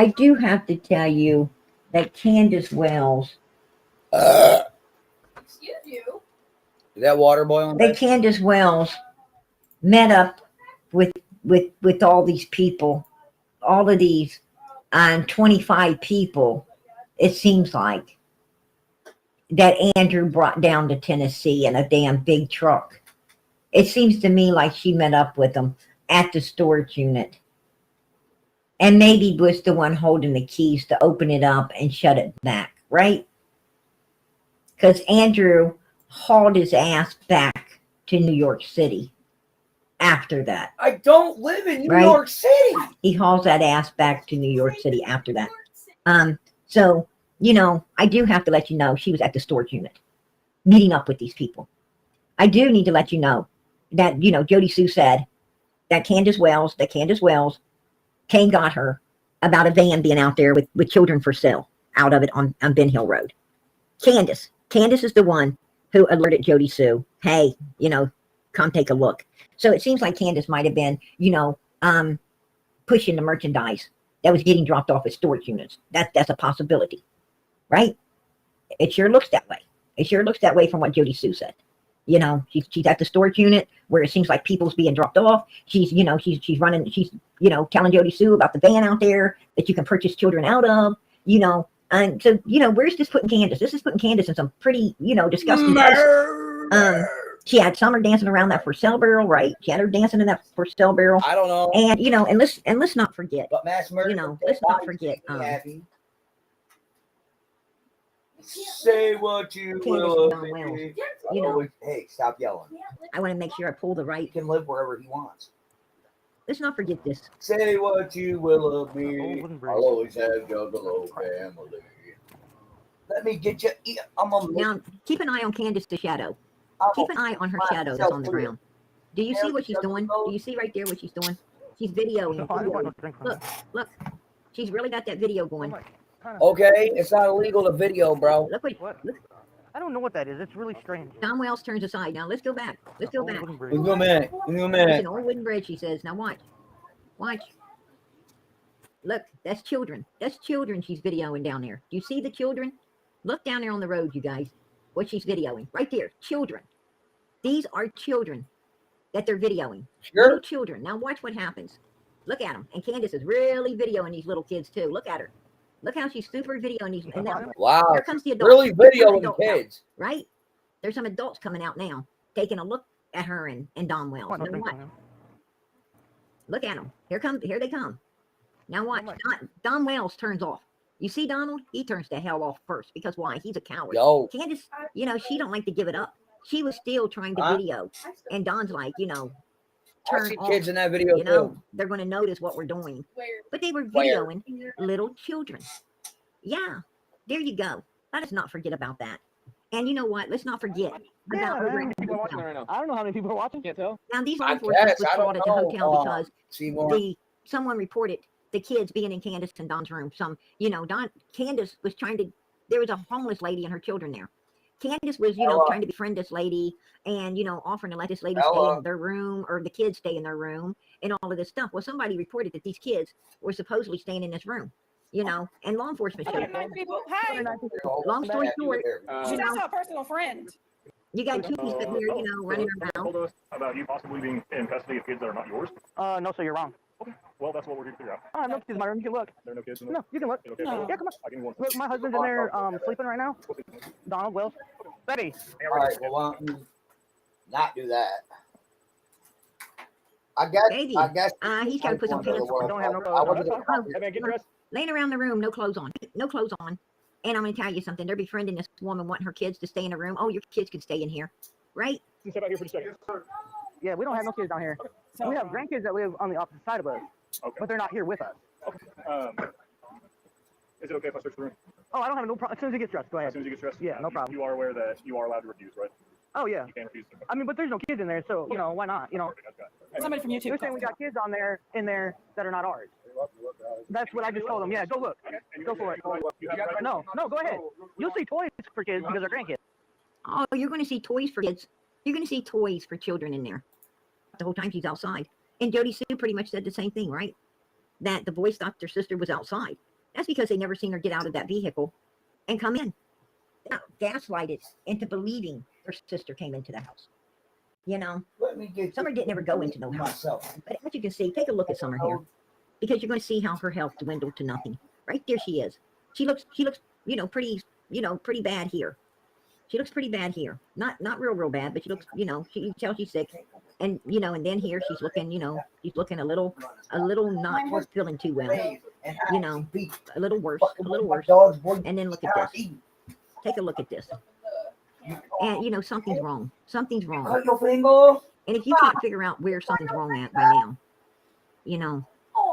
I do have to tell you that Candace Wells, Excuse you. Is that water boiling? that Candace Wells met up with all these people, all of these 25 people, it seems like, that Andrew brought down to Tennessee in a damn big truck. It seems to me like she met up with them at the storage unit. And maybe was the one holding the keys to open it up and shut it back, right? Because Andrew hauled his ass back to New York City after that. I don't live in New Right? York City. He hauls that ass back to New York City after that. So, you know, I do have to let you know she was at the storage unit meeting up with these people. I do need to let you know that, you know, Jody Sue said that Candace Wells Kane got her about a van being out there with children for sale out of it on Ben Hill Road. Candace is the one who alerted Jody Sue, hey, you know, come take a look. So it seems like Candace might have been, you know, pushing the merchandise that was getting dropped off at storage units. That's a possibility, right? It sure looks that way. It sure looks that way from what Jody Sue said. You know, she's at the storage unit where it seems like people's being dropped off. She's running, telling Jody Sue about the van out there that you can purchase children out of, you know. And so, you know, where's this putting Candace? This is putting Candace in some pretty, you know, disgusting places. She had Summer dancing around that for sale barrel, right? She had her dancing in that for sale barrel. I don't know. And, you know, and let's not forget, But mass murder. you know, let's not forget, happy. Say what you will. You know, Hey, stop yelling. I want to make sure I pull the He right. can live wherever he wants. Let's not forget this. Say what you will of me. I'll always have Juggalo family. Let me get you. Now, keep an eye on Candace the shadow. Keep an eye on her shadow that's on the ground. Do you see what she's doing? Do you see right there what she's doing? She's videoing. Look. She's really got that video going. Okay, it's not illegal to video, bro. Look. I don't know what that is. It's really strange. Tom Wells turns aside. Now let's go back. Let's go back. Give me a minute. It's an old wooden bridge, she says. Now watch. Look, that's children. That's children she's videoing down there. Do you see the children? Look down there on the road, you guys. What she's videoing. Right there. Children. These are children that they're videoing. Sure. Little children. Now watch what happens. Look at them. And Candace is really videoing these little kids too. Look at her. Look how she's super videoing these. And now, wow. Here comes the adults. Really videoing the kids. Out, right? There's some adults coming out now, taking a look at her and Don Wells. Now what? Look at them. Here they come. Now watch. Don Wells turns off. You see Donald? He turns the hell off first. Because why? He's a coward. Yo. Candace, you know, she don't like to give it up. She was still trying to video. And Don's like, you know, turn I see off. kids in that video, you know, too. they're going to notice what we're doing. But they were videoing little children. Yeah, there you go. Let us not forget about that. And you know what? Let's not forget about I don't know how many people are watching. Can't tell. Now these law enforcement was called at the hotel because someone reported the kids being in Candace and Don's room. Candace was there was a homeless lady and her children there. Candace was, trying to befriend this lady and, offering to let this lady stay in their room or the kids stay in their room and all of this stuff. Well, somebody reported that these kids were supposedly staying in this room, and law enforcement showed up. Hi. Long story short, She's also a personal friend. you got two people that were, running around. Told us about you possibly being in custody of kids that are not yours. No, so you're wrong. Okay. Well, that's what we're here to figure out. No kids in my room. You can look. There are no kids in there? No, you can look. Okay, No. Yeah, come on. I give you one. Look, my husband's in there sleeping right now. Donald Wells. Betty. All right, well, why don't you not do that? I guess. He's got to put some pants on. Don't have no clothes on. Hey, man, get dressed. Laying around the room, no clothes on. No clothes on. And I'm going to tell you something. They're befriending this woman, wanting her kids to stay in a room. Oh, your kids can stay in here, right? Step out here for just a second. Yeah, we don't have no kids down here. We have grandkids that live on the opposite side of us, but they're not here with us. Okay. Is it okay if I search the room? Oh, I don't have no problem. As soon as he gets dressed, go As ahead. soon as you get dressed? Yeah, no problem. You are aware that you are allowed to refuse, right? Oh, yeah. You can't refuse. I mean, but there's no kids in there, so, why not? Somebody from YouTube. You're saying we got kids in there that are not ours. That's what I just told them. Yeah, go look. Go for it. No, go ahead. You'll see toys for kids because they're grandkids. Oh, you're going to see toys for kids. You're going to see toys for children in there the whole time she's outside. And Jody Sue pretty much said the same thing, right? That the boys thought their sister was outside. That's because they never seen her get out of that vehicle and come in. They got gaslighted into believing their sister came into the house. You know, Let me get Summer didn't ever go into no house. myself. But as you can see, take a look at Summer here, because you're going to see how her health dwindled to nothing. Right there, she is. She looks, pretty bad here. She looks pretty bad here. Not real bad, but she looks, you can tell she's sick. And and then here she's looking, she's looking a little not feeling too well. A little worse. And then look at this. Take a look at this. And something's wrong. Something's wrong. Cut your finger. And if you can't figure out where something's wrong at by now,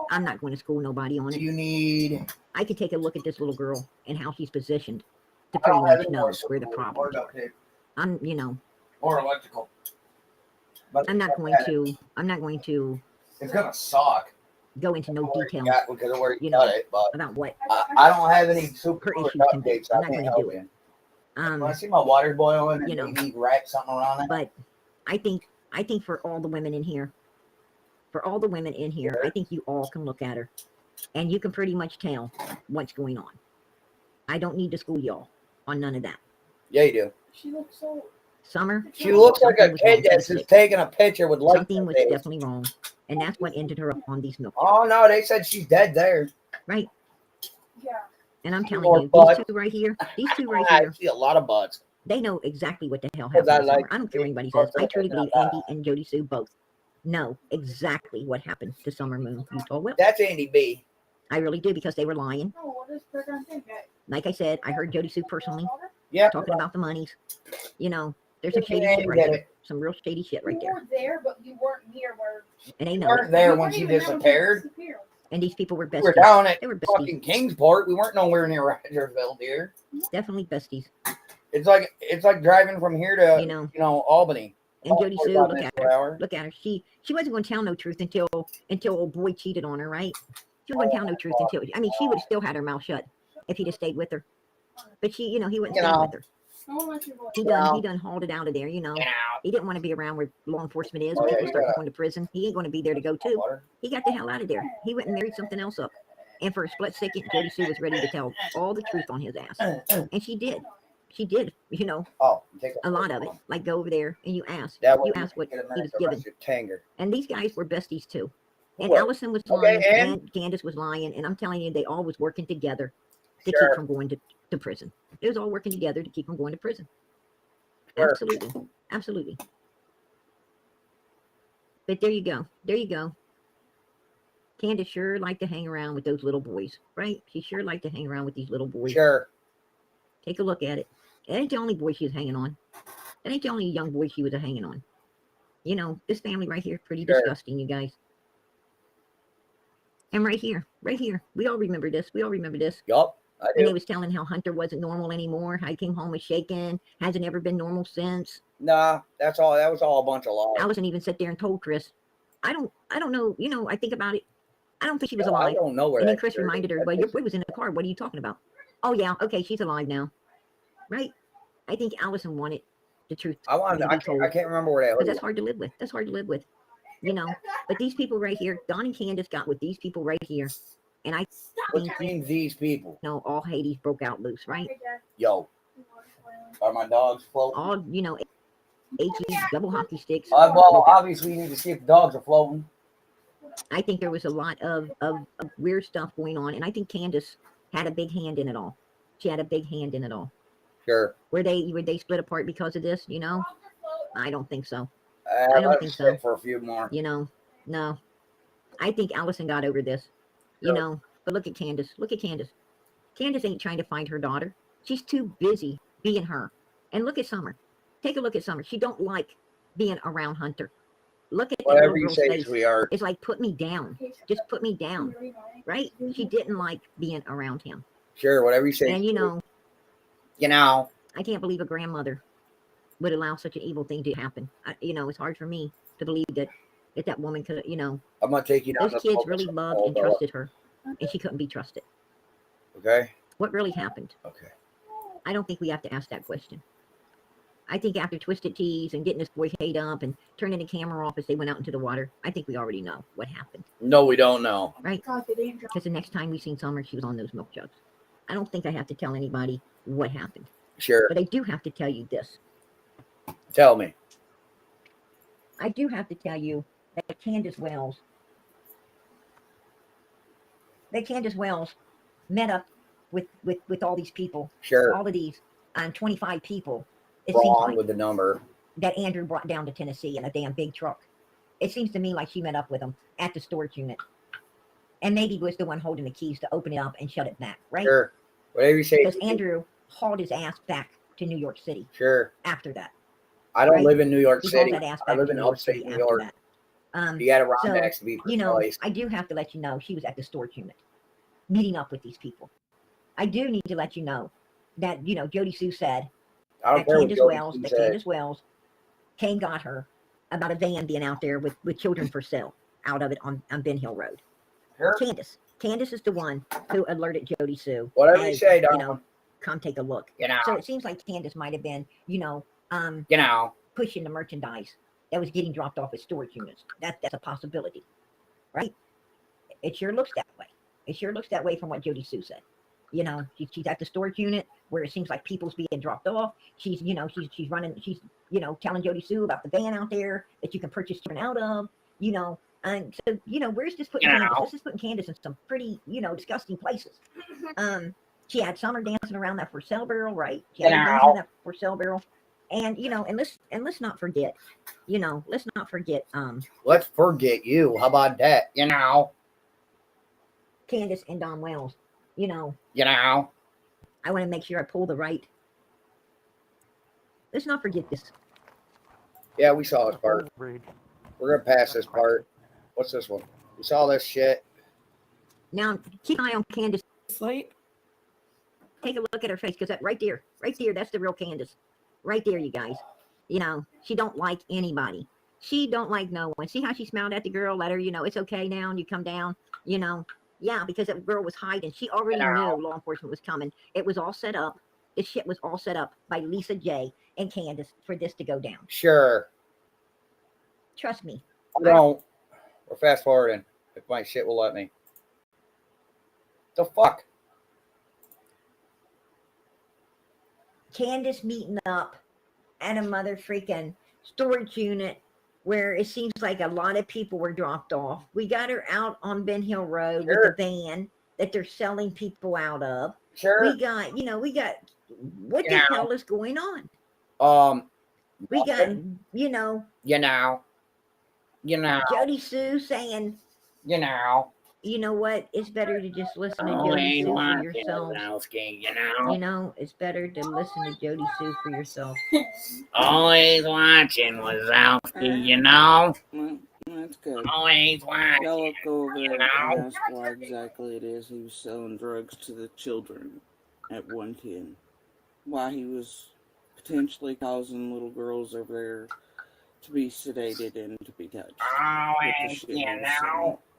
I'm not going to school nobody on it. You need. I could take a look at this little girl and how she's positioned to pretty much know where the problem is. Or electrical. But I'm not going to It's gonna suck. go into no details Because of where you you know, cut it, but about what I don't have any super her issues duct can be. tape, so I'm I not can't gonna help do you. um When I see my water boiling and you know. you need to wrap something around it. but I think for all the women in here, I think you all can look at her and you can pretty much tell what's going on. I don't need to school y'all on none of that. Yeah, you do. She looks so. Summer, She looks like a something was wrong. kid that's just taking a picture with lights. Something was definitely wrong, and that's what ended her up on these milk. Oh no, they said she's dead there. Right. Yeah. And I'm telling More you, butt. these two right here, I see a lot of butts. they know exactly what the hell Because happened. I To like Summer. I don't care what anybody butts says. I and truly things believe like Andy and Jody Sue both know exactly what happened to Summer Moon Utah Will. That's Andy B. I really do, because they were lying. Oh, what does Program think? Like I said, I heard Jody Sue personally Yeah. talking about the monies. There's some shady Yeah, shit you right get there. it. Some real shady shit right You there. were there, but you weren't near where. And they We know weren't it. there You when weren't she even there when disappeared. disappeared. And these people were We were besties. down at They were besties. fucking Kingsport. We weren't nowhere near Rogersville, dear. Definitely besties. It's like driving from here to You know. Albany. And Jody Sue, look at her. Hour. Look at her. She wasn't going to tell no truth until old boy cheated on her, right? She wasn't going to tell no truth until. I mean, she would have still had her mouth shut if he'd have stayed with her. But he wouldn't stay with her. No one wants your voice. He done hauled it out of there. He didn't want to be around where law enforcement is. Oh, yeah, People you start gotta- going to prison. He ain't going to be there to go to. Water. He got the hell out of there. He went and married something else up. And for a split second, Jody Sue was ready to tell all the truth on his ass. And she did. She did, Oh, take a lot of it. Like go over there and you ask. That You way ask what get a he minute was to given. rest your tanger. And these guys were besties too. And What? Allison was Okay, lying, and? and Candace was lying. And I'm telling you, they all was working together to Sure. keep from going to prison. It was all working together to keep from going to prison. Sure. Absolutely. Absolutely. But there you go. There you go. Candace sure liked to hang around with those little boys, right? She sure liked to hang around with these little boys. Sure. Take a look at it. It ain't the only boy she was hanging on. It ain't the only young boy she was hanging on. This family right here, pretty Sure. disgusting, you guys. And right here, we all remember this. Yup. I When they do. was telling how Hunter wasn't normal anymore, how he came home was shaken, hasn't ever been normal since. Nah, that's all. That was all a bunch of lies. Allison even sat there and told Chris, I don't know, I think about it. I don't think she was I alive. don't know where. And then that Chris shirt is. reminded her, well, your boy was in the car. What are you talking about? Oh, yeah. Okay, she's alive now. Right? I think Allison wanted the truth. I wanted. to be I told. can't remember where that Because was. that's hard to live with. But these people right here, Don and Candace got with these people right here. And I What think, do you mean these people? all Hades broke out loose, right? Hey, Dad. Yo, are my dogs floating? All, HE, double hockey sticks. Well, broke out. obviously you need to see if the dogs are floating. I think there was a lot of weird stuff going on. And I think Candace had a big hand in it all. She had a big hand in it all. Sure. Were they split apart because of this, I don't think so. I don't think so. For a few more. No. I think Allison got over this, but look at Candace. Candace ain't trying to find her daughter. She's too busy being her. And look at Summer. Take a look at Summer. She don't like being around Hunter. Look at that Whatever little you girl's say, face. sweetheart. It's like, put me down. Just put me down, right? She didn't like being around him. Sure, whatever you say. And, I can't believe a grandmother would allow such an evil thing to happen. It's hard for me to believe that that woman could, I'm gonna take you down. those the kids focus really of loved all and the- trusted her, and she couldn't be trusted. Okay. What really happened? Okay. I don't think we have to ask that question. I think after Twisted Teas and getting this boy paid up and turning the camera off as they went out into the water, I think we already know what happened. No, we don't know. Right? God, they didn't drop. Because the next time we seen Summer, she was on those milk jugs. I don't think I have to tell anybody what happened. Sure. But I do have to tell you this. Tell me. I do have to tell you that Candace Wells met up with all these people, Sure. all of these 25 people. It Wrong seems like with the number. that Andrew brought down to Tennessee in a damn big truck. It seems to me like she met up with them at the storage unit, and maybe was the one holding the keys to open it up and shut it back, right? Sure. Whatever you say. Because Andrew hauled his ass back to New York City Sure. after that. I don't Right? live in New York He City. hauled that ass I back live to in New York upstate City New after York. that. You got to round So, X to be you know, precise. I do have to let you know she was at the storage unit, meeting up with these people. I do need to let you know that, you know, Jody Sue said I don't that care what Candace Jody Wells, Sue that said. Candace Wells came got her about a van being out there with children for sale out of it on Ben Hill Road. Sure. Candace is the one who alerted Jody Sue. Whatever hey, you say, you darling. know, come take a look. You know. So it seems like Candace might have been, you know, pushing the merchandise that was getting dropped off at storage units. That's a possibility, right? It sure looks that way. It sure looks that way from what Jody Sue said. You know, she's at the storage unit where it seems like people's being dropped off. She's, you know, she's running, she's, you know, telling Jody Sue about the van out there that you can purchase children out of, you know. And so, you know, where's this putting Candace? This is putting Candace in some pretty, you know, disgusting places. She had Summer dancing around that for sale barrel, right? She had her dancing that for sale barrel. And, you know, and let's not forget, you know, let's forget you. How about that? You know. Candace and Don Wells, you know. I want to make sure I pull the right. Let's not forget this. Yeah, we saw this part. We're going to pass this part. What's this one? We saw this shit. Now, keep an eye on Candace. Sleep. Take a look at her face, because that right there, that's the real Candace. Right there, you guys. You know, she don't like anybody. She don't like no one. See how she smiled at the girl? Let her, you know, it's okay now, and you come down, you know. Yeah, because that girl was hiding. She already knew law enforcement was coming. It was all set up. This shit was all set up by Lisa J. and Candace for this to go down. Sure. Trust me. No. We're fast forwarding. If my shit will let me. The fuck? Candace meeting up at a mother freaking storage unit where it seems like a lot of people were dropped off. We got her out on Ben Hill Road with the van that they're selling people out of. Sure. We got what the hell is going on? We got, you know, Jody Sue saying, you know what? It's better to just listen to Jody Sue for yourselves. You know, it's better to listen to Jody Sue for yourself. Always watching Wazowski, you know? That's good. Always watching. Y'all look over there and ask why exactly it is he was selling drugs to the children at 110. Why he was potentially causing little girls over there to be sedated and to be touched. Always,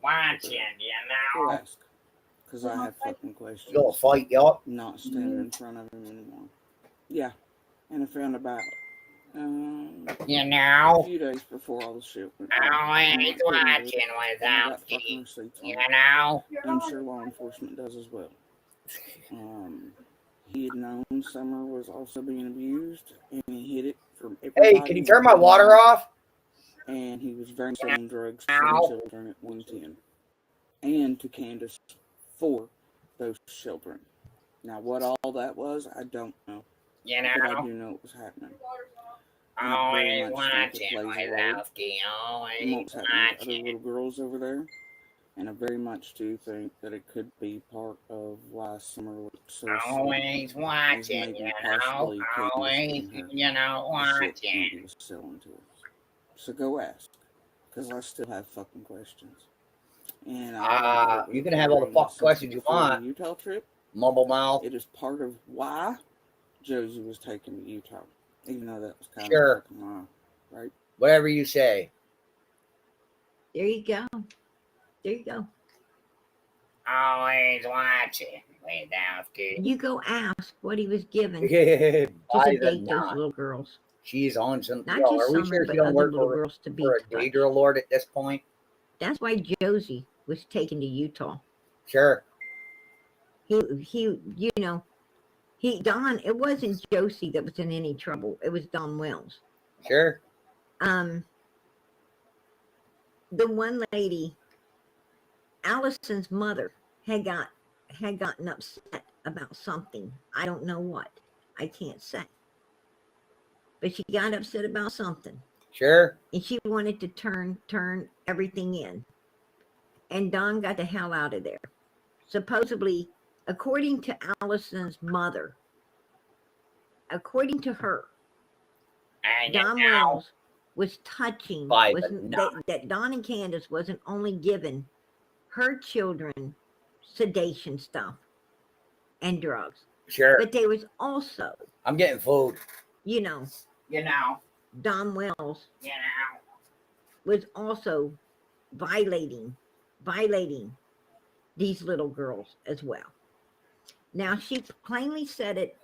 watching, Go ask. Because I have fucking questions. You gonna fight, y'all? Not standing in front of him anymore. Yeah. And I found about a few days before all the shit went down. Always watching Wazowski, you know? I'm sure law enforcement does as well. He had known Summer was also being abused, and he hid it from everybody. Hey, can you turn my water off? And he was very selling drugs to the children at 110. And to Candace for those children. Now, what all that was, I don't know. You know? But I do know it was happening. Always watching Wazowski, always Other watching. little girls over there. And I very much do think that it could be part of why Summer looked so Always watching, you know? Always, watching. He was selling to us. So go ask. Because I still have fucking questions. And you can have all the fucking questions you want. Utah trip. Mumble mouth. It is part of why Josie was taken to Utah. Even though that was kind of fucking wild, right? Whatever you say. There you go. There you go. Always watching Wazowski. You go ask what he was given to By the sedate those knot. little girls. She's on some. Not Yo, just are we Summer, sure but she don't other work little for girls to be a touched. Daedra Lord at this point? That's why Josie was taken to Utah. Sure. He, you know, Don. It wasn't Josie that was in any trouble. It was Don Wells. Sure. The one lady, Allison's mother, had gotten upset about something. I don't know what. I can't say. But she got upset about something. Sure. And she wanted to turn everything in. And Don got the hell out of there. Supposedly, according to Allison's mother, according to her, Don Wells was touching, that Don and Candace wasn't only giving her children sedation stuff and drugs. Sure. But they was also, I'm getting food. You know. Don Wells You know. was also violating these little girls as well. Now, she plainly said it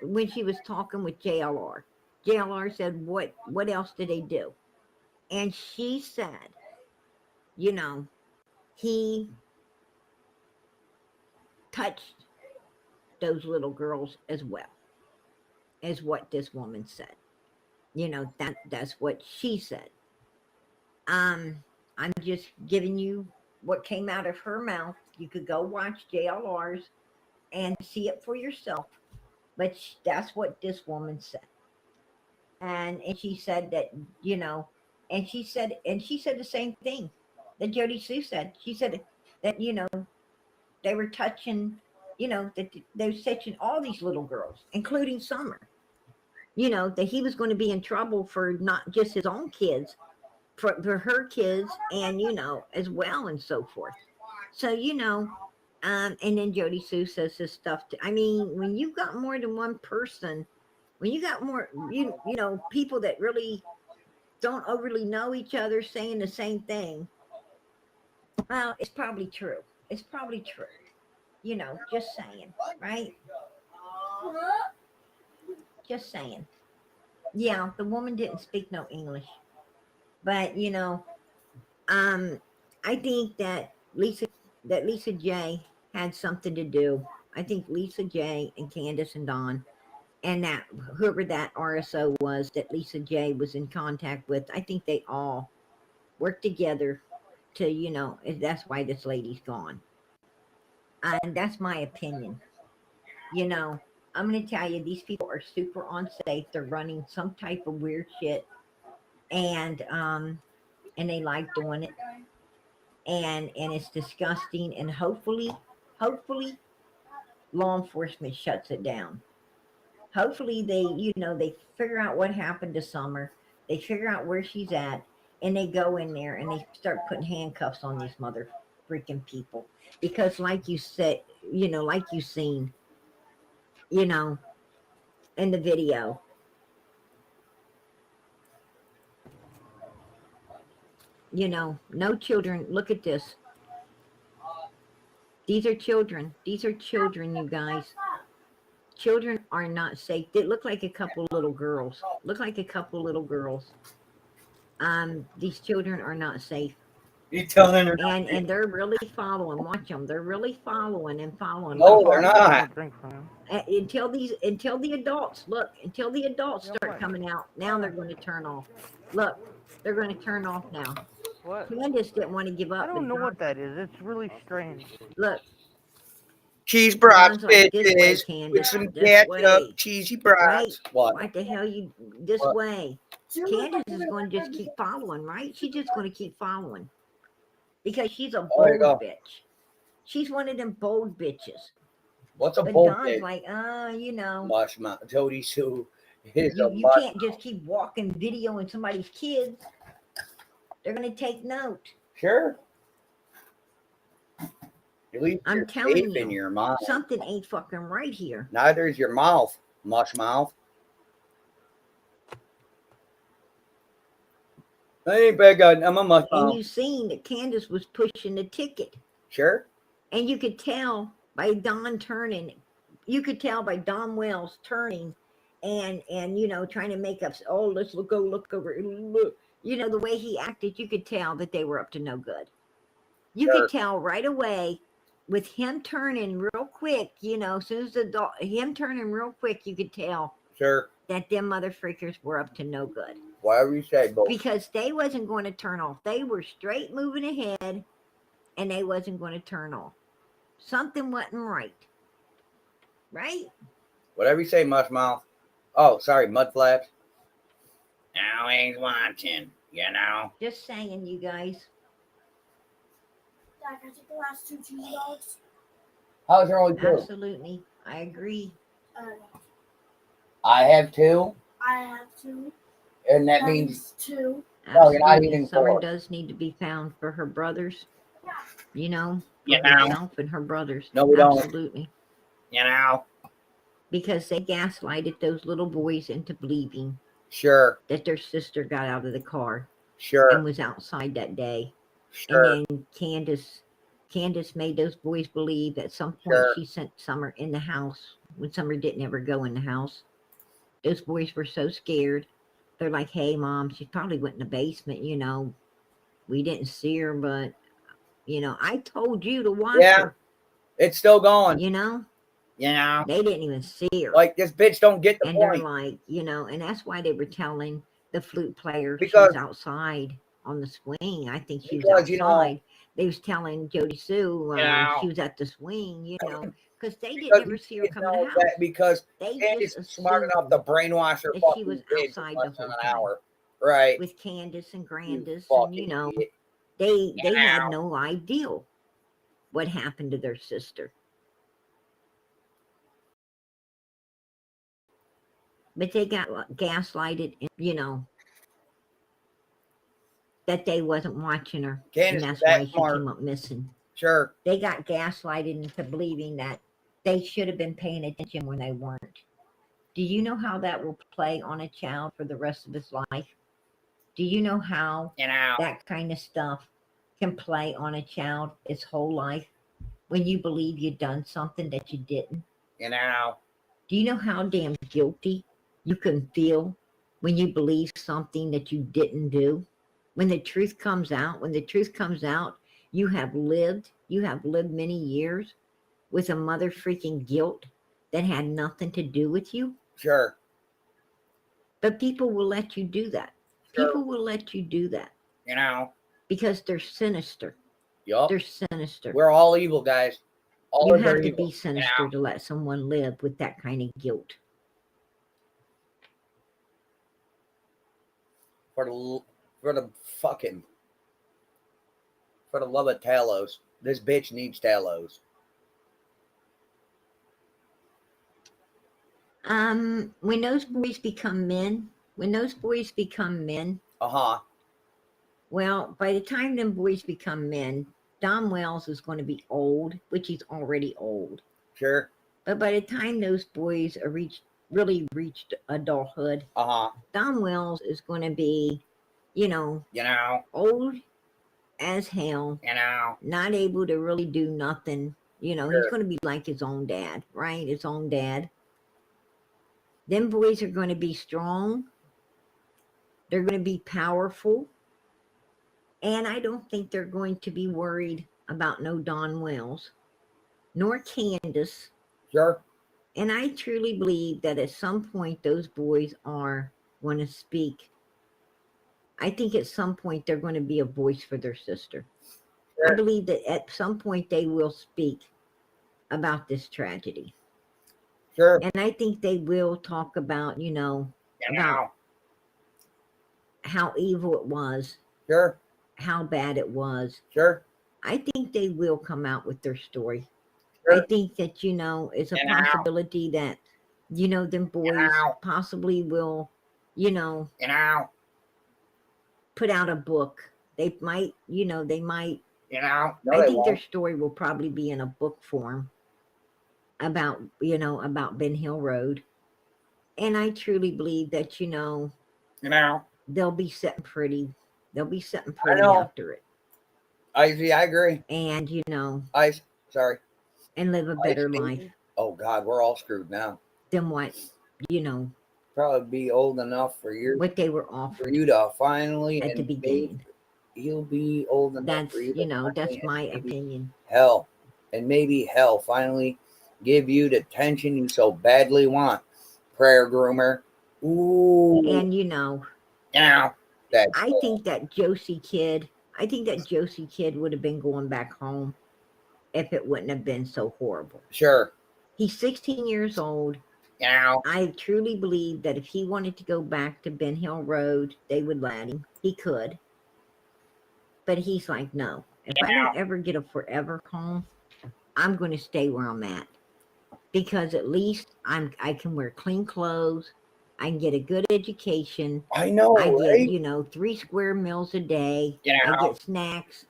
when she was talking with JLR. JLR said, what else did they do? And she said, you know, he touched those little girls as well, as what this woman said. You know, that's what she said. I'm just giving you what came out of her mouth. You could go watch JLR's and see it for yourself. But that's what this woman said. And she said that, you know, and she said the same thing that Jody Sue said. She said that, you know, they were touching, you know, that they were touching all these little girls, including Summer. You know, that he was going to be in trouble for not just his own kids, for her kids, and, you know, as well, and so forth. So, you know, and then Jody Sue says this stuff. I mean, when you've got more than one person, when you got more, you know, people that really don't overly know each other saying the same thing, well, it's probably true. It's probably true. You know, just saying, right? Just saying. Yeah, the woman didn't speak no English. But, you know, I think that Lisa J had something to do. I think Lisa J and Candace and Don, and that whoever that RSO was that Lisa J was in contact with, I think they all worked together to, you know, that's why this lady's gone. And that's my opinion. You know, I'm going to tell you, these people are super unsafe. They're running some type of weird shit, and they like doing it, and it's disgusting. And hopefully, law enforcement shuts it down. Hopefully, they, you know, they figure out what happened to Summer. They figure out where she's at, and they go in there and they start putting handcuffs on these mother freaking people. Because, like you said, you know, like you seen, you know, in the video, you know, no children. Look at this. These are children. These are children, you guys. Children are not safe. They look like a couple little girls. These children are not safe. You telling her? And they're really following. Watch them. They're really following and following. No, they're not. Until the adults start coming out. Now they're going to turn off. Look, they're going to turn off now. What? Candace didn't want to give up. I don't know what that is. It's really strange. Look. Cheese brats, Like bitches, with some ketchup, cheesy brats. What the hell this way? Candace is going to just keep following, right? She's just going to keep following. Because she's a bold bitch. She's one of them bold bitches. What's a but bold Don's bitch? Like, you know. Jody Sue is you can't just keep walking, videoing somebody's kids. They're going to take note. Sure. I'm telling you, in your mouth. Something ain't fucking right here. Neither is your mouth, mush mouth. I ain't bad guy. I'm a mush mouth. And you seen that Candace was pushing the ticket. Sure. And you could tell by Don turning. You could tell by Don Wells turning and you know, trying to make up, oh, let's go look over, look. You know, the way he acted, you could tell that they were up to no good. You Sure. could tell right away with him turning real quick, you know, as soon as him turning real quick, you could tell Sure. that them mother freakers were up to no good. Whatever you say, Bo. Because they wasn't going to turn off. They were straight moving ahead, and they wasn't going to turn off. Something wasn't right. Right? Whatever you say, Mushmouth. Oh, sorry, Mudflaps. Always watching, you know. Just saying, you guys. Dad, can I take the last 2 cheese dogs? How's your only 2? Absolutely. I agree. I have 2, I have 2. and that That means means 2. No, you're not Absolutely. eating Summer 4. does need to be found for her brothers. You know, for You know. herself and her brothers. No, we don't. Absolutely. You know. Because they gaslighted those little boys into believing Sure. that their sister got out of the car Sure. and was outside that day. Sure. And then Candace made those boys believe at some point Sure. she sent Summer in the house when Summer didn't ever go in the house. Those boys were so scared. They're like, hey, Mom, she probably went in the basement, you know. We didn't see her, but, you know, I told you to watch Yeah. her. It's still going. You know? You know. They didn't even see her. Like, this bitch don't get the And they're point. like, you know, and that's why they were telling the flute player she Because- was outside on the swing. I think she was Because, outside. you know- They was telling Jody Sue Yeah. she was at the swing, you know, because they didn't Because ever you see her can come in tell the house. that because They Candy's just smart enough assumed to brainwash her that she fucking was kids in outside less the than whole an time. hour. Right. With Candace and You Grandis, and fucking you know, idiot. they had Yeah. no idea what happened to their sister. But they got gaslighted, and, you know, that they wasn't watching her, Candace and is that's why that she smart. came up missing. Sure. They got gaslighted into believing that they should have been paying attention when they weren't. Do you know how that will play on a child for the rest of his life? Do you know how You know. that kind of stuff can play on a child its whole life when you believe you've done something that you didn't? You know. Do you know how damn guilty you can feel when you believe something that you didn't do? When the truth comes out, you have lived many years with a mother freaking guilt that had nothing to do with you. Sure. But people will let you do that. Sure. People will let you do that You know. because they're sinister. Yup. They're sinister. We're all evil, guys. All You of them are have to evil. be sinister to let someone live with that kind of guilt. For the love of Talos. This bitch needs Talos. When those boys become men, Uh-huh. well, by the time them boys become men, Don Wells is going to be old, which he's already old. Sure. But by the time those boys are really reached adulthood, Uh-huh. Don Wells is going to be, you know, You know. old as hell, You know. not able to really do nothing. You know, Sure. he's going to be like his own dad, right? His own dad. Them boys are going to be strong. They're going to be powerful. And I don't think they're going to be worried about no Don Wells, nor Candace. Sure. And I truly believe that at some point those boys are going to speak. I think at some point they're going to be a voice for their sister. Sure. I believe that at some point they will speak about this tragedy. Sure. And I think they will talk about, you know, You about know. how evil it was, Sure. how bad it was. Sure. I think they will come out with their story. Sure. I think that, you know, it's a You know. possibility that, you know, them boys know. possibly will, you know, You know. put out a book. They might, you know, they might. You know. No, I they think their won't. story will probably be in a book form about, you know, about Ben Hill Road. And I truly believe that, you know, You know. they'll be sitting pretty. They'll be sitting I pretty know. after it. I agree. And, you know, Sorry. and live a better life Oh God, we're all screwed now. than what, you know, probably be old enough for what they were for offered you to finally, at the and beginning. he'll be old enough That's, for you to finally, that's and my maybe opinion. hell, and maybe hell finally give you the attention you so badly want. Prayer groomer. Ooh, And, Now. that's I think that Josie kid would have been going back home if it wouldn't have been so horrible. sure. He's 16 years old. Now. I truly believe that if he wanted to go back to Ben Hill Road, they would let him. He could. But he's like, no. If I don't ever get a forever home, I'm going to stay where I'm at. Because at least I can wear clean clothes. I can get a good education. I know, I right? get, 3 square meals a day. Yeah. I get snacks.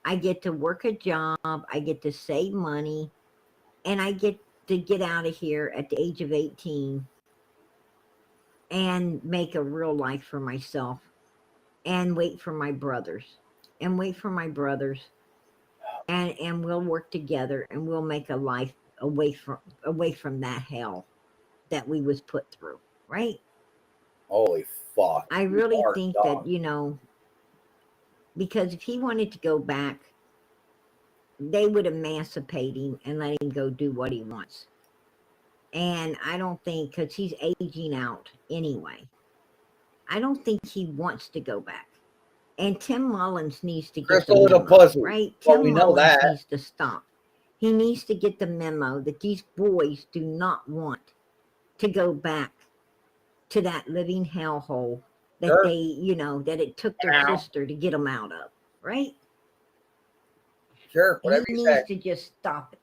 I get to work a job. I get to save money. And I get to get out of here at the age of 18 and make a real life for myself and wait for my brothers. And we'll work together and we'll make a life away from that hell that we was put through, right? Holy fuck. I you really are think dumb. that, because if he wanted to go back, they would emancipate him and let him go do what he wants. And I don't think, because he's aging out anyway, I don't think he wants to go back. And Tim Mullins needs to get Crystal the is a memo, pussy. right? Well, Tim we know Mullins that. needs to stop. He needs to get the memo that these boys do not want to go back to that living hellhole that Sure. that it took their Now. sister to get them out of, right? Sure, He whatever you needs say. to just stop it.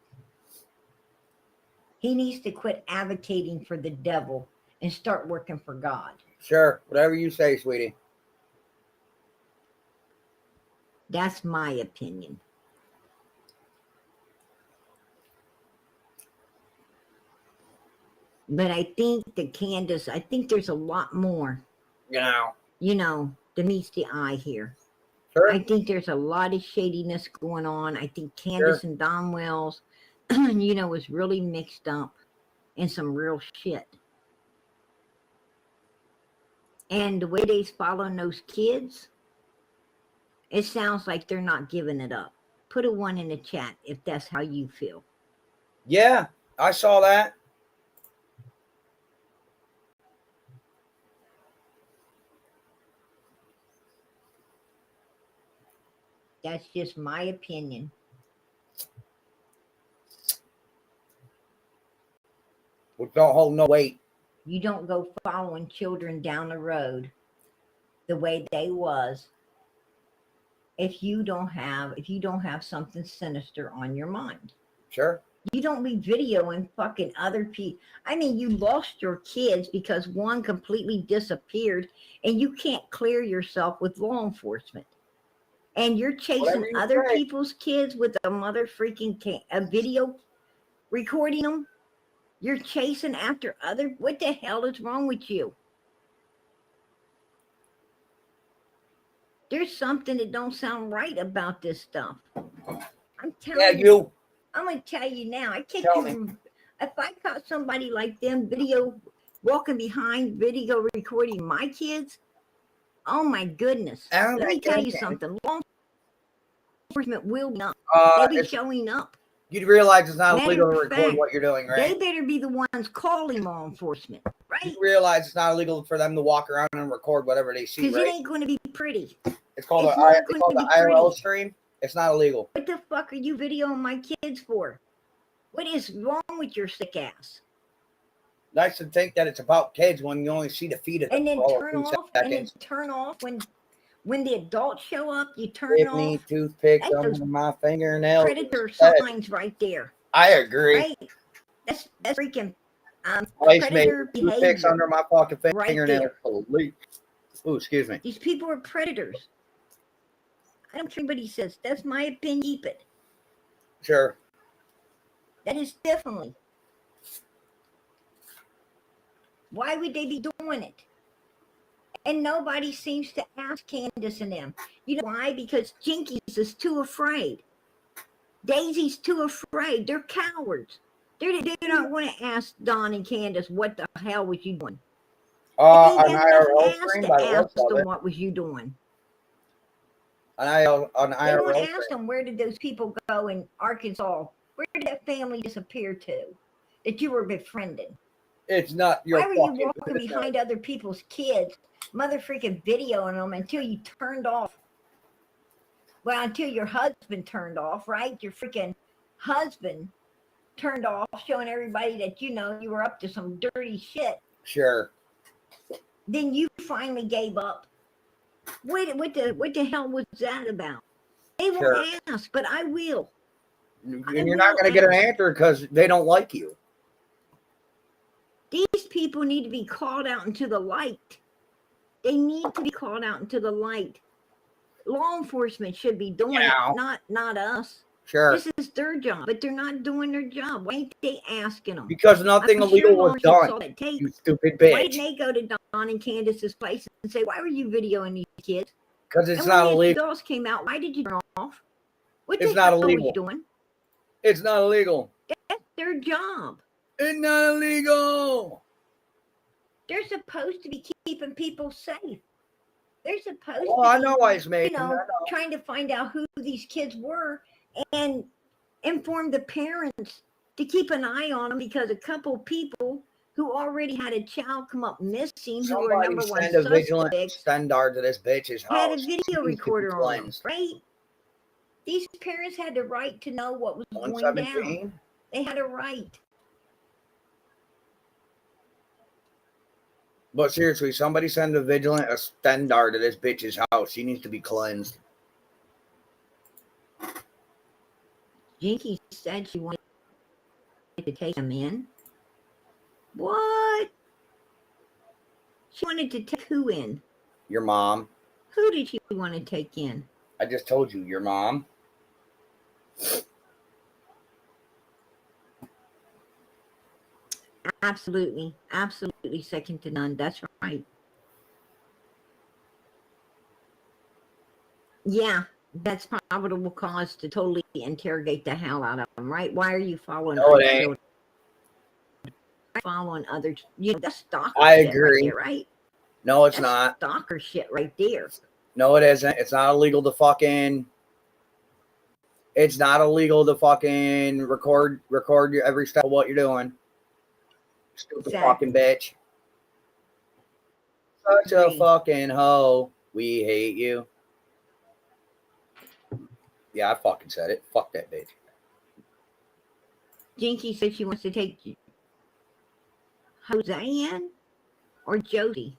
He needs to quit advocating for the devil and start working for God. Sure, whatever you say, sweetie. That's my opinion. But I think that Candace, I think there's a lot more, Now. that meets the eye here. Sure. I think there's a lot of shadiness going on. I think Candace and Don Wells, was really mixed up in some real shit. And the way they's following those kids, it sounds like they're not giving it up. Put a 1 in the chat if that's how you feel. Yeah, I saw that. That's just my opinion. Which don't hold no weight. You don't go following children down the road the way they was if you don't have something sinister on your mind. Sure. You don't be videoing fucking other people. I mean, you lost your kids because one completely disappeared and you can't clear yourself with law enforcement. And you're chasing other people's kids with a mother freaking a video recording them. You're chasing after what the hell is wrong with you? There's something that don't sound right about this stuff. I'm telling you. I'm going to tell you now. If I caught somebody like them walking behind video recording my kids, oh my goodness. Let me tell you something. Law enforcement will be up. They'll be showing up. You'd realize it's not illegal to record what you're doing, right? They better be the ones calling law enforcement, right? You realize it's not illegal for them to walk around and record whatever they see, right? Because it ain't going to be pretty. It's called the IRL stream. It's not illegal. What the fuck are you videoing my kids for? What is wrong with your sick ass? Nice to think that it's about kids when you only see the feet of them. And then turn off when the adults show up. You turn Give off. me toothpicks under my fingernails. Predator signs right there. I agree. Right? That's freaking predator behavior. Toothpicks under my fucking fingernails. Right. Oh, excuse me. These people are predators. I don't care what anybody says. That's my opinion. Keep it. Sure. That is definitely. Why would they be doing it? And nobody seems to ask Candace and them. You know why? Because Jinkies is too afraid. Daisy's too afraid. They're cowards. They don't want to ask Don and Candace, what the hell was you doing? They An ain't got IRL enough ass stream to by the ask looks of them it. what was you doing. An They IRL won't stream. ask them where did those people go in Arkansas? Where did that family disappear to that you were befriending? It's not your Why were you fucking walking business. behind other people's kids, mother freaking videoing them until you turned off? Well, until your husband turned off, right? Your freaking husband turned off, showing everybody that you know you were up to some dirty shit. Sure. Then you finally gave up. What the hell was that about? They won't Sure. ask, but I will. And you're not going to get an answer because they don't like you. These people need to be called out into the light. They need to be called out into the light. Law enforcement should be doing Yeah. it, not us. Sure. This is their job, but they're not doing their job. Why ain't they asking them? Because nothing I'm illegal sure law was enforcement done. saw that tape. You stupid Why didn't bitch. they go to Don and Candace's place and say, why were you videoing these kids? Because it's And when not the illegal. adults came out, why did you turn off? What It's the not hell were illegal. you doing? It's not illegal. That's their job. It's not illegal. They're supposed to be keeping people safe. They're supposed Oh, to I be, know, Ice Maiden. you I know, know. trying to find out who these kids were and inform the parents to keep an eye on them, because a couple people who already had a child come up missing, who were Somebody number one send a vigilant suspects, standard to this bitch's house. had a She video needs to be recorder on them, cleansed. right? These parents had the right to know what was going down. 117. They had a right. But seriously, somebody send a vigilant a standard to this bitch's house. She needs to be cleansed. Jinky said she wanted to take him in. What? She wanted to take who in? Your mom. Who did she want to take in? I just told you, your mom. Absolutely. Absolutely second to none. That's right. Yeah, that's probable cause to totally interrogate the hell out of them, right? Why are you following No, it other ain't. children? Following others, you know, that's stalker I shit right agree. there, right? No, it's That's not. stalker shit right there. No, it isn't. It's not illegal to fucking. It's not illegal to fucking record your every step of what you're doing. Stupid Exactly. fucking bitch. Such a Agree. fucking hoe. We hate you. Yeah, I fucking said it. Fuck that bitch. Jinky said she wants to take Jose in or Jody.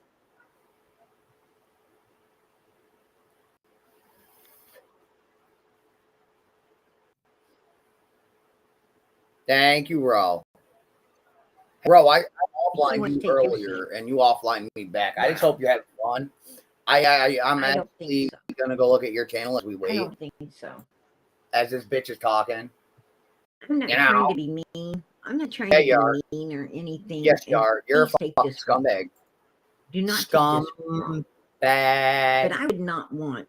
Thank you, Ro. Bro, I She offlined wants you to take earlier and you offlined me back. I just hope you had fun. I'm I don't actually think so. gonna go look at your channel as we I wait. don't think so. As this bitch is talking. I'm not You trying know. to be mean. I'm not trying Yeah, to you are. be mean or anything. Yes, you and are. You're a please take fucking this wrong. scumbag. Do not take this wrong. Scumbag. But I would not want.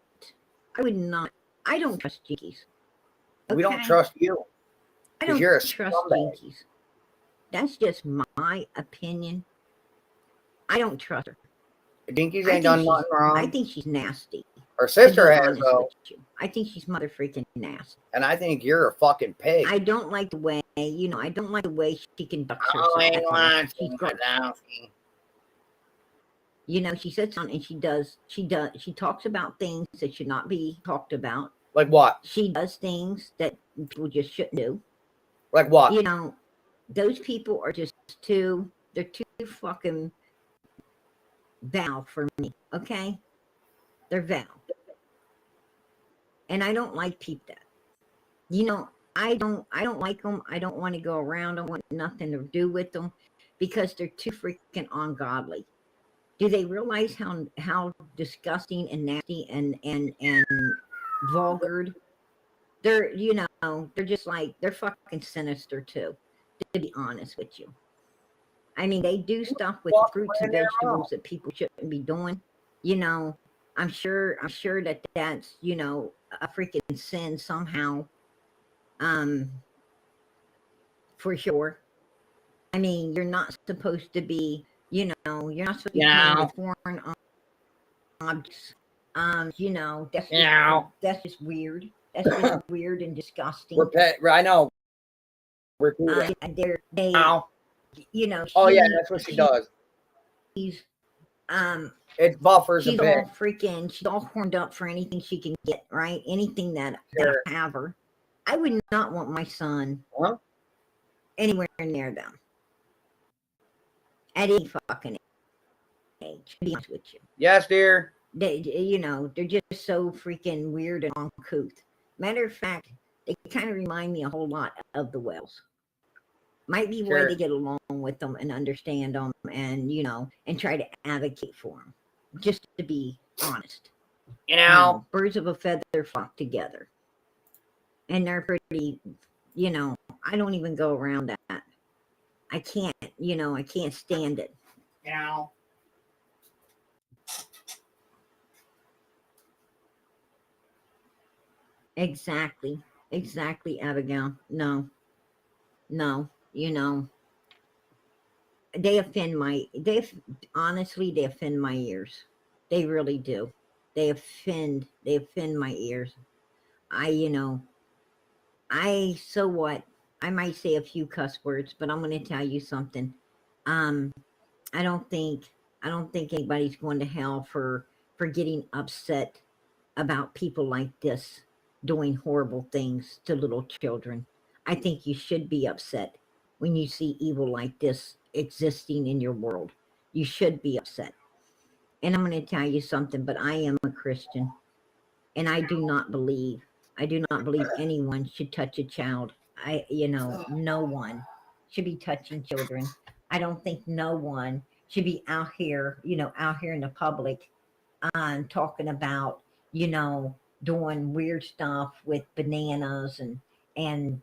I would not. I don't trust jinkies. We don't Okay? trust you. I 'Cause don't you're a trust scumbag. jinkies. That's just my opinion. I don't trust her. Dinkies I ain't think done she's. nothing wrong. I think she's nasty. Her To sister be has honest though, with you, I think she's mother freaking nasty. and I think you're a fucking pig. I don't like the way, you know, I don't like the way she conducts Oh, herself. ain't That's all. lying, She's got, Wadowski. you know, she sits on and she talks about things that should not be talked about. Like what? She does things that people just shouldn't do. Like what? You know, those people are just they're too fucking Val for me, okay? They're Val. And I don't like people that. You know, I don't like them. I don't want to go around. I want nothing to do with them because they're too freaking ungodly. Do they realize how disgusting and nasty and vulgar? They're, you know, they're just like, they're fucking sinister too, to be honest with you. I mean, they do stuff with fruits and vegetables that people shouldn't be doing. You know, I'm sure that that's, you know, a freaking sin somehow. For sure. I mean, you're not supposed to be You know, you're not supposed to be Yeah. playing with foreign objects. You know, Yeah. that's just weird. That's just weird and disgusting. I know. Repeat it. They, Ow. you know. Oh yeah, that's what she does. She's It buffers a she's bit. all freaking. She's all horned up for anything she can get. Right? Anything that Sure. have her. I would not want my son Huh? anywhere near them. At any fucking age, to be honest with you. Yes, dear. They, you know, they're just so freaking weird and uncouth. Matter of fact, they kind of remind me a whole lot of the Wells. Might be Sure. way to get along with them and understand them and, you know, and try to advocate for them. Just to be honest. You know. Birds of a feather flock together. And they're pretty, you know, I don't even go around that. I can't, you know, I can't stand it. You know. Exactly, Abigail. No, you know, they offend honestly, they offend my ears. They really do. They offend my ears. You know, so what? I might say a few cuss words, but I'm going to tell you something. I don't think anybody's going to hell for getting upset about people like this doing horrible things to little children. I think you should be upset when you see evil like this existing in your world. You should be upset. And I'm going to tell you something, but I am a Christian, and I do not believe anyone should touch a child. No one should be touching children. I don't think no one should be out here in the public, talking about, doing weird stuff with bananas and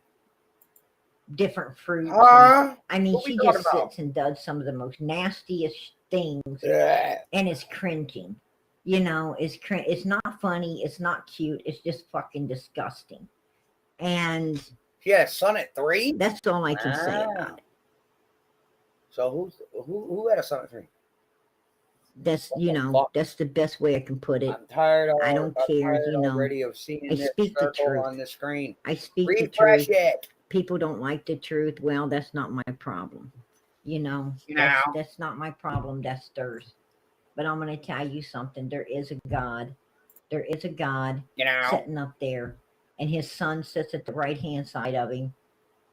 different fruits. Huh? I mean, What we she talking just about? sits and does some of the most nastiest things, Yeah. and it's cringing. It's not funny. It's not cute. It's just fucking disgusting. And She had a son at 3. that's all I can say Wow. about it. So who had a son at 3? That's, What the fuck? that's the best way I can put it. I'm tired. I don't care, already of seeing I this speak the circle truth. on the screen. I speak the Refresh truth. it. People don't like the truth. Well, that's not my problem. That's not my problem. That's theirs. But I'm going to tell you something. There is a God. There is a God You know. sitting up there, and his son sits at the right hand side of him.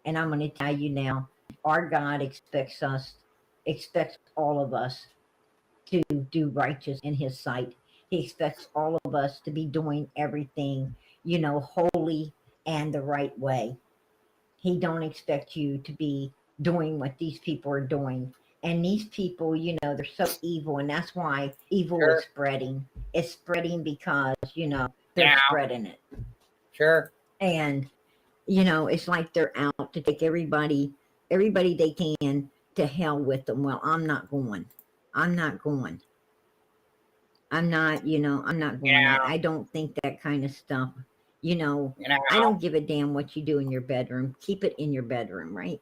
And I'm going to tell you now, our God expects all of us to do righteous in his sight. He expects all of us to be doing everything, holy and the right way. He don't expect you to be doing what these people are doing. And these people, they're so evil, and that's why evil Sure. is spreading. It's spreading because, they're Yeah. spreading it. Sure. And, it's like they're out to take everybody they can to hell with them. Well, I'm not going. I'm not going. Yeah. I don't think that kind of stuff, You know. I don't give a damn what you do in your bedroom. Keep it in your bedroom, right?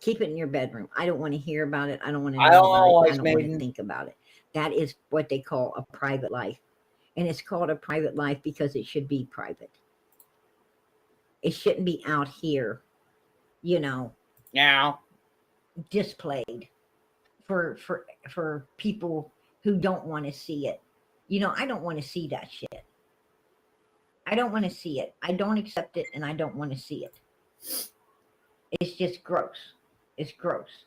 Keep it in your bedroom. I don't want to hear about it. I don't want to know I don't about know, it. I Ice don't want to Maiden. think about it. That is what they call a private life. And it's called a private life because it should be private. It shouldn't be out here, Yeah. displayed for people who don't want to see it. I don't want to see that shit. I don't want to see it. I don't accept it, and I don't want to see it. It's just gross. It's gross.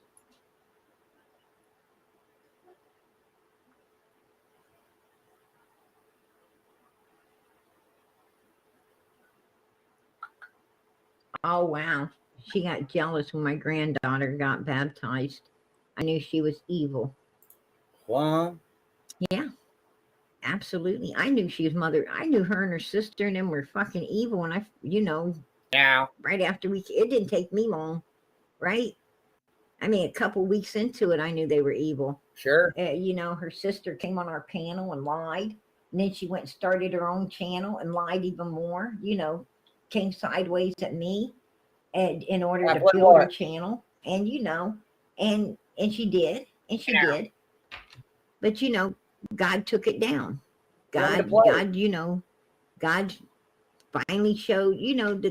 Oh, wow. She got jealous when my granddaughter got baptized. I knew she was evil. What? Yeah, absolutely. I knew she was mother. I knew her and her sister and them were fucking evil. And Yeah. right after it didn't take me long, right? I mean, a couple weeks into it, I knew they were evil. Sure. Her sister came on our panel and lied. And then she went and started her own channel and lied even more, came sideways at me and in order Yeah, to what build her what? channel. And, and she did. and she Yeah. did. But God took it down. Wanted to God, play. God finally showed,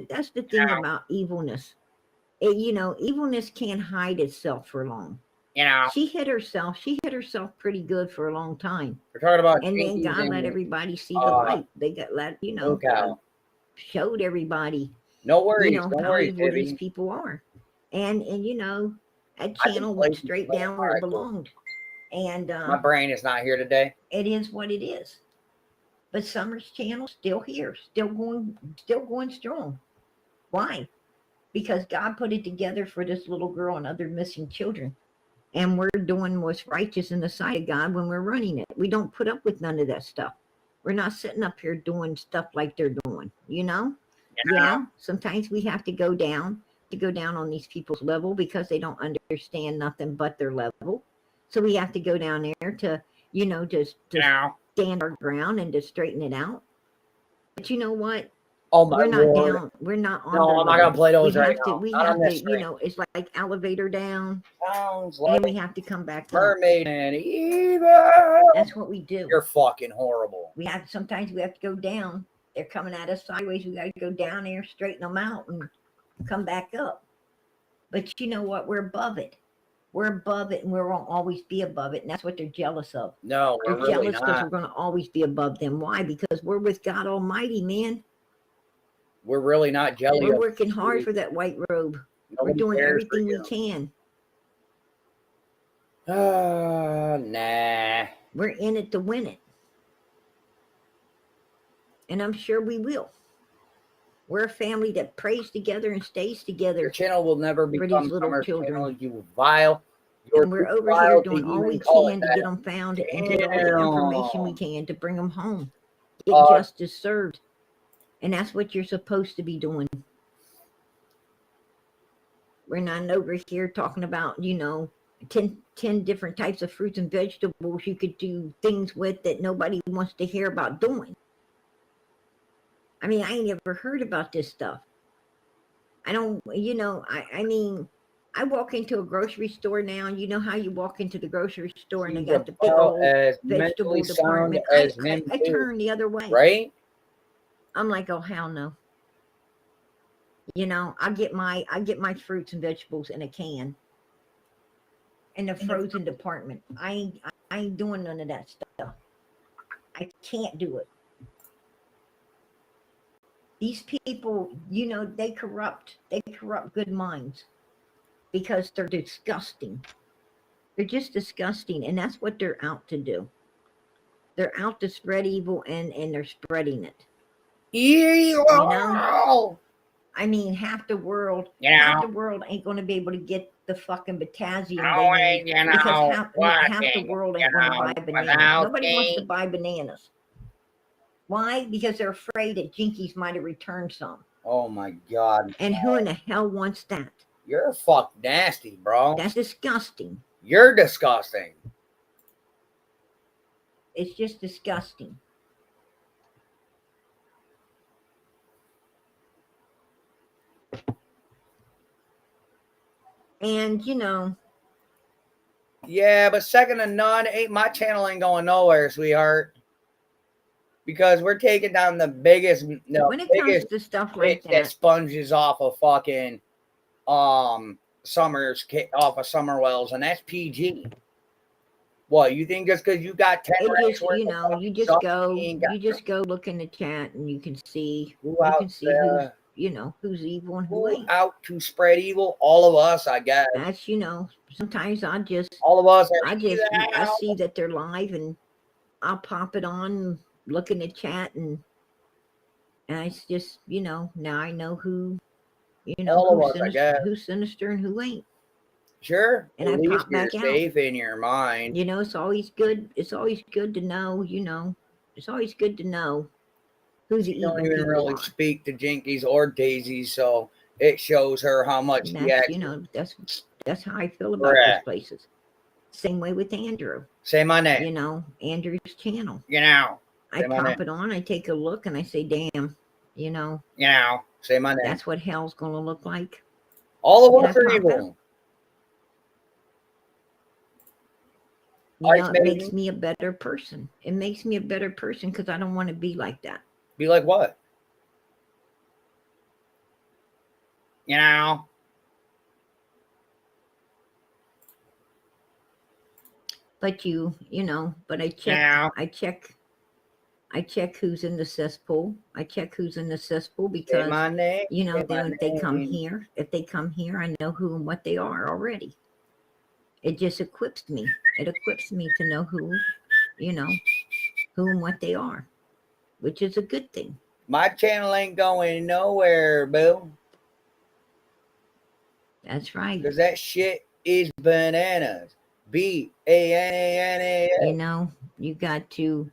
that's the thing Yeah. about evilness. Evilness can't hide itself for long. You know. She hid herself pretty good for a long time. We're talking about And then Jinkies God let and everybody see the light. They got Moo God Cow. showed everybody, No worries. Don't how worry, evil these Tibby. people are. And that I can channel play went some straight play. down where it Alright, cool. belonged. And My brain is not here today. it is what it is. But Summer's channel still here, still going strong. Why? Because God put it together for this little girl and other missing children. And we're doing what's righteous in the sight of God when we're running it. We don't put up with none of that stuff. We're not sitting up here doing stuff like they're doing, Yeah, sometimes we have to go down on these people's level because they don't understand nothing but their level. So we have to go down there to, just stand our ground and to straighten it out. But you know what? Oh my We're not lord. down. We're not on No, their I'm not level. gonna play those We right have to. now. We Not on have to. this stream. It's like elevator down, Sounds and then like we have to come back up. mermaid and evil. That's what we do. You're fucking horrible. Sometimes we have to go down. They're coming at us sideways. We got to go down there, straighten them out, and come back up. But you know what? We're above it. We're above it, and we're going to always be above it. And that's what they're jealous of. No, we're They're really jealous because not. we're going to always be above them. Why? Because we're with God Almighty, man. We're really not jelly. We're working hard for that white robe. We're doing everything we can. Nah. We're in it to win it. And I'm sure we will. We're a family that prays together and stays together. Your channel will never for become these little Summer's children. channel, you vile. You're And we're too over vile here to doing all even we call can it to that. get them found and get all the information we can to bring them home. Get Uh, justice served. And that's what you're supposed to be doing. We're not over here talking about, 10 different types of fruits and vegetables you could do things with that nobody wants to hear about doing. I mean, I ain't ever heard about this stuff. I don't, I mean, I walk into a grocery store now, and you know how you walk into the grocery store and they He's got the big about old as vegetable mentally sound department. as I him too, turn the other way. right? I'm like, oh hell no. I get my fruits and vegetables in a can. In the frozen department. I ain't doing none of that stuff. I can't do it. These people, they corrupt good minds because they're disgusting. They're just disgusting, and that's what they're out to do. They're out to spread evil, and they're spreading it. Evil. I mean, half the world ain't going to be able to get the fucking potassium they need because half the world ain't going to buy bananas. Nobody wants to buy bananas. Why? Because they're afraid that Jinkies might have returned some. Oh my god. And who in the hell wants that? You're fuck nasty, bro. That's disgusting. You're disgusting. It's just disgusting. And yeah, but second to none, my channel ain't going nowhere, sweetheart. Because we're taking down the biggest, when it comes to stuff like that sponges off of fucking Summerwells, and that's PG. What, you think just because you got 10 it just, you just go look in the chat and you can see who's who's evil and who ain't. Out to spread evil? All of us, I guess. That's sometimes all of us I see that they're live and I'll pop it on, look in the chat, and it's just, now I know who who's sinister and who ain't. Sure. And I pop back out. Safe in your mind. It's always good. It's always good to know, it's always good to know who's the evil people. You don't even really speak to Jinkies or Daisy, so it shows her how much that's how I feel about those places. Same way with Andrew. Say my name. Andrew's channel. I pop it on, I take a look, and I say, damn, say my name. That's what hell's gonna look like. All of us are evil. You know, it Maiden? makes me a better person. It makes me a better person because I don't want to be like that. Be like what? You know? But you know, but I check, Yeah. I check who's in the cesspool. I check who's in the cesspool Say because, my name. you know, say my then if they come name. here, I know who and what they are already. It just equips me. It equips me to know who, you know, who and what they are, which is a good thing. My channel ain't going nowhere, boo. That's right. Because that shit is bananas. BANANAS. You know, you got to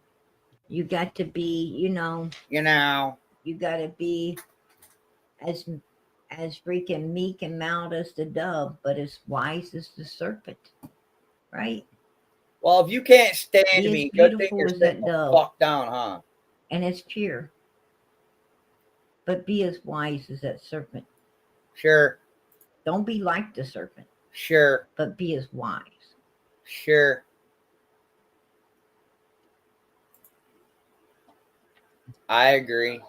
be, you know, You know. you got to be as freaking meek and mild as the dove, but as wise as the serpent, right? Well, if you can't stand Be as me, good thing beautiful you're as sitting that the dove, fuck down, huh? and as pure, but be as wise as that serpent. Sure. Don't be like the serpent, Sure. but be as wise. Sure. I agree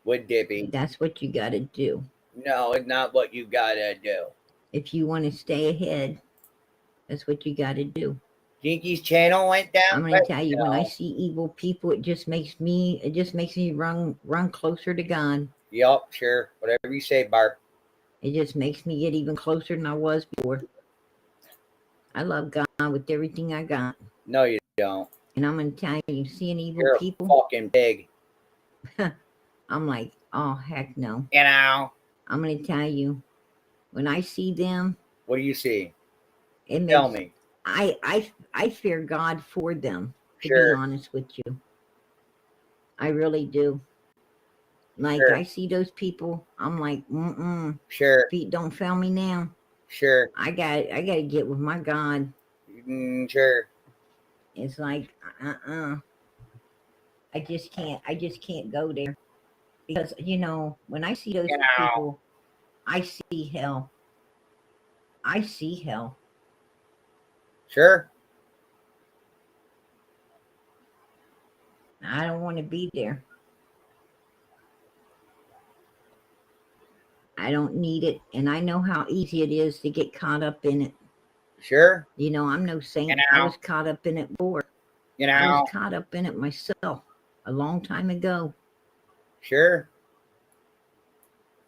with Dippy. That's what you got to do. No, it's not what you gotta do. If you want to stay ahead, that's what you got to do. Jinky's channel went down. I'm going to tell you, when I No. see evil people, it just makes me run closer to God. Yup, sure. Whatever you say, Bart. It just makes me get even closer than I was before. I love God with everything I got. No, you don't. And I'm going to tell you, seeing evil You're people, a fucking pig. I'm like, oh, heck no. You know. I'm going to tell you, when I see them, What do you see? it Tell makes, me. I fear God for them, to be Sure. honest with you. I really do. Like, Sure. I see those people, I'm like, Sure. feet don't fail me now. Sure. I got to get with my God. Sure. It's like, I just can't go there. Because, you know, when I see those You know. people, I see hell. I see hell. Sure. I don't want to be there. I don't need it. And I know how easy it is to get caught up in it. Sure. You know, I'm no saint. You know. I was caught up in it before. You I know. was caught up in it myself a long time ago. Sure.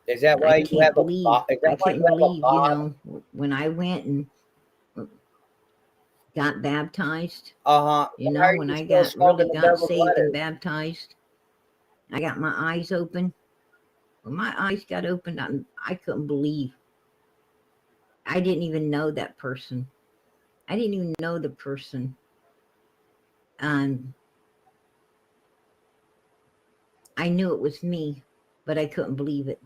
Is that why I you can't have believe, a? Is that I why you couldn't have believe, a you bottom? know, when I went and got baptized, you Why know, are when you I still really smoking the got devil's saved and lettuce? baptized, I got my eyes open. When my eyes got opened, I couldn't believe. I didn't even know that person. I didn't even know the person. I knew it was me, but I couldn't believe it.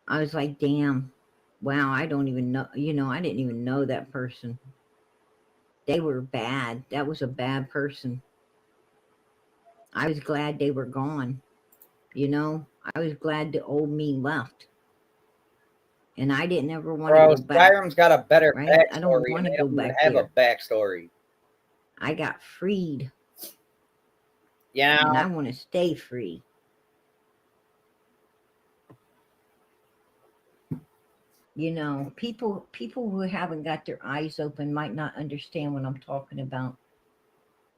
I was like, damn, wow, I don't even know, you know, I didn't even know that person. They were bad. That was a bad person. I was glad they were gone. You know, I was glad the old me left. And I didn't ever want to Bro, go back, Skyrim's got a better right? I don't backstory, want and to they go don't even back have a there. backstory. I got freed, Yeah. and I want to stay free. You know, people who haven't got their eyes open might not understand what I'm talking about.